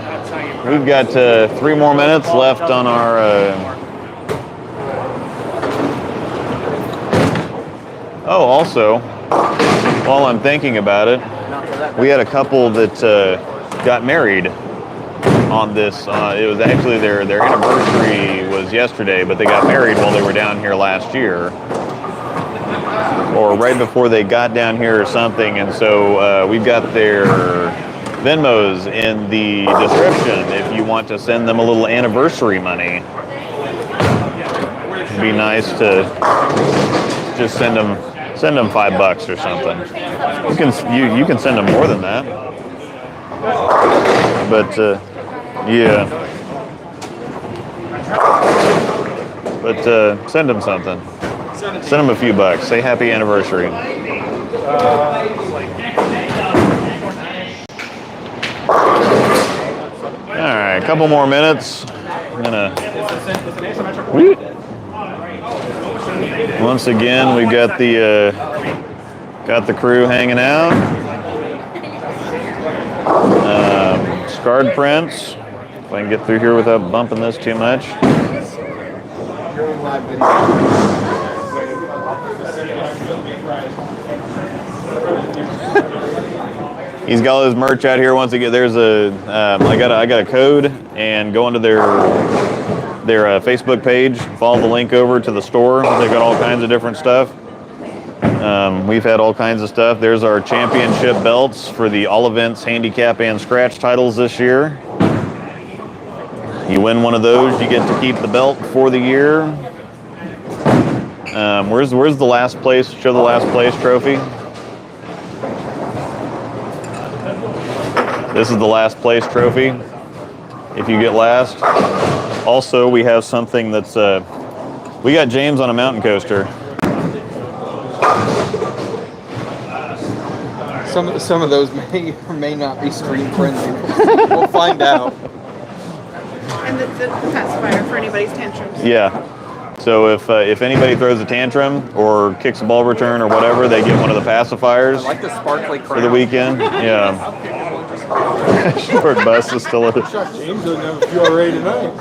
Speaker 4: We've got 3 more minutes left on our. Oh, also, while I'm thinking about it, we had a couple that got married on this. It was actually their anniversary was yesterday, but they got married while they were down here last year, or right before they got down here or something. And so we've got their Venmos in the description if you want to send them a little anniversary money. It'd be nice to just send them $5 or something. You can send them more than that, but yeah. But send them something. Send them a few bucks. Say happy anniversary. All right, a couple more minutes. I'm gonna. Once again, we've got the crew hanging out. Scarred prints. If I can get through here without bumping this too much. He's got all his merch out here. Once again, there's I got a code, and go into their Facebook page. Follow the link over to the store. They've got all kinds of different stuff. We've had all kinds of stuff. There's our championship belts for the all events, handicap, and scratch titles this year. You win one of those, you get to keep the belt for the year. Where's the last place? Show the last place trophy. This is the last place trophy. If you get last. Also, we have something that's we got James on a mountain coaster.
Speaker 6: Some of those may or may not be stream friendly. We'll find out.
Speaker 1: And the pacifier for anybody's tantrums.
Speaker 4: Yeah. So if anybody throws a tantrum or kicks a ball return or whatever, they get one of the pacifiers.
Speaker 6: I like the sparkly crown.
Speaker 4: For the weekend. Yeah. Short bus is still a.
Speaker 6: James doesn't have a QRA tonight.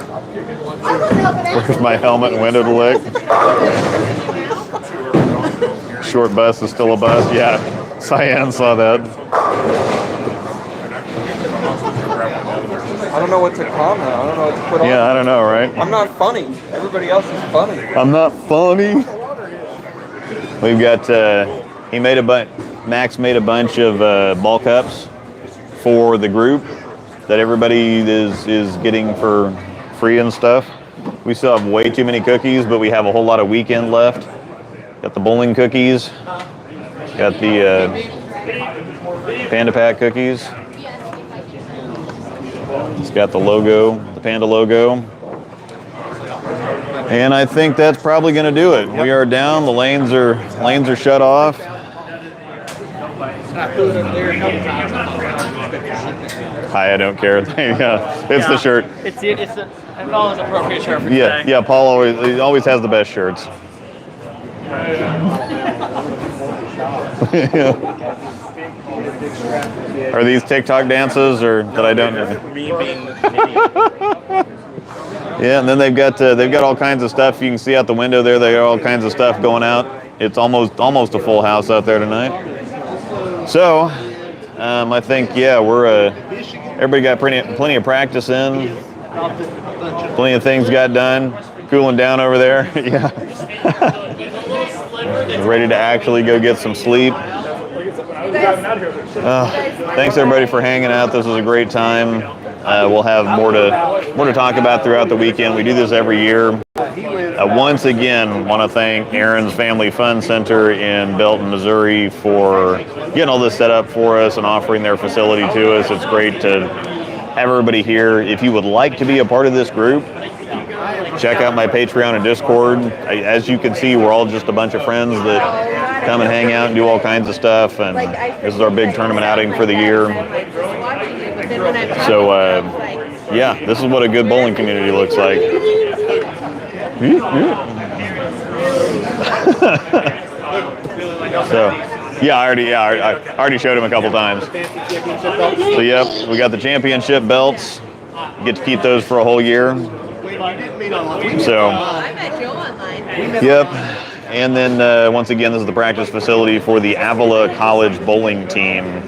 Speaker 4: Where's my helmet and window to lick? Short bus is still a bus. Yeah. Cyan saw that.
Speaker 6: I don't know what to comment. I don't know what to put on.
Speaker 4: Yeah, I don't know, right?
Speaker 6: I'm not funny. Everybody else is funny.
Speaker 4: I'm not funny. We've got Max made a bunch of ball cups for the group that everybody is getting for free and stuff. We still have way too many cookies, but we have a whole lot of weekend left. Got the bowling cookies. Got the Panda Pack cookies. It's got the logo, the Panda logo. And I think that's probably going to do it. We are down. The lanes are shut off. Hi, I don't care. It's the shirt.
Speaker 12: It's an always appropriate shirt for today.
Speaker 4: Yeah. Paul always has the best shirts. Are these TikTok dances or that I don't know? Yeah, and then they've got all kinds of stuff. You can see out the window there. They got all kinds of stuff going out. It's almost a full house out there tonight. So, I think we're everybody got plenty of practice in. Plenty of things got done. Cooling down over there. Yeah. Ready to actually go get some sleep. Thanks everybody for hanging out. This was a great time. We'll have more to talk about throughout the weekend. We do this every year. Once again, want to thank Aaron's Family Fun Center in Belton, Missouri for getting all this set up for us and offering their facility to us. It's great to have everybody here. If you would like to be a part of this group, check out my Patreon and Discord. As you can see, we're all just a bunch of friends that come and hang out and do all kinds of stuff. And this is our big tournament outing for the year. So, this is what a good bowling community looks like. So, I already showed him a couple times. So, yep, we got the championship belts. You get to keep those for a whole year. So, yep. And then, once again, this is the practice facility for the Avila College bowling team.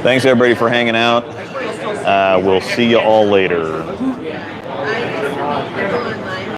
Speaker 4: Thanks, everybody, for hanging out. We'll see you all later.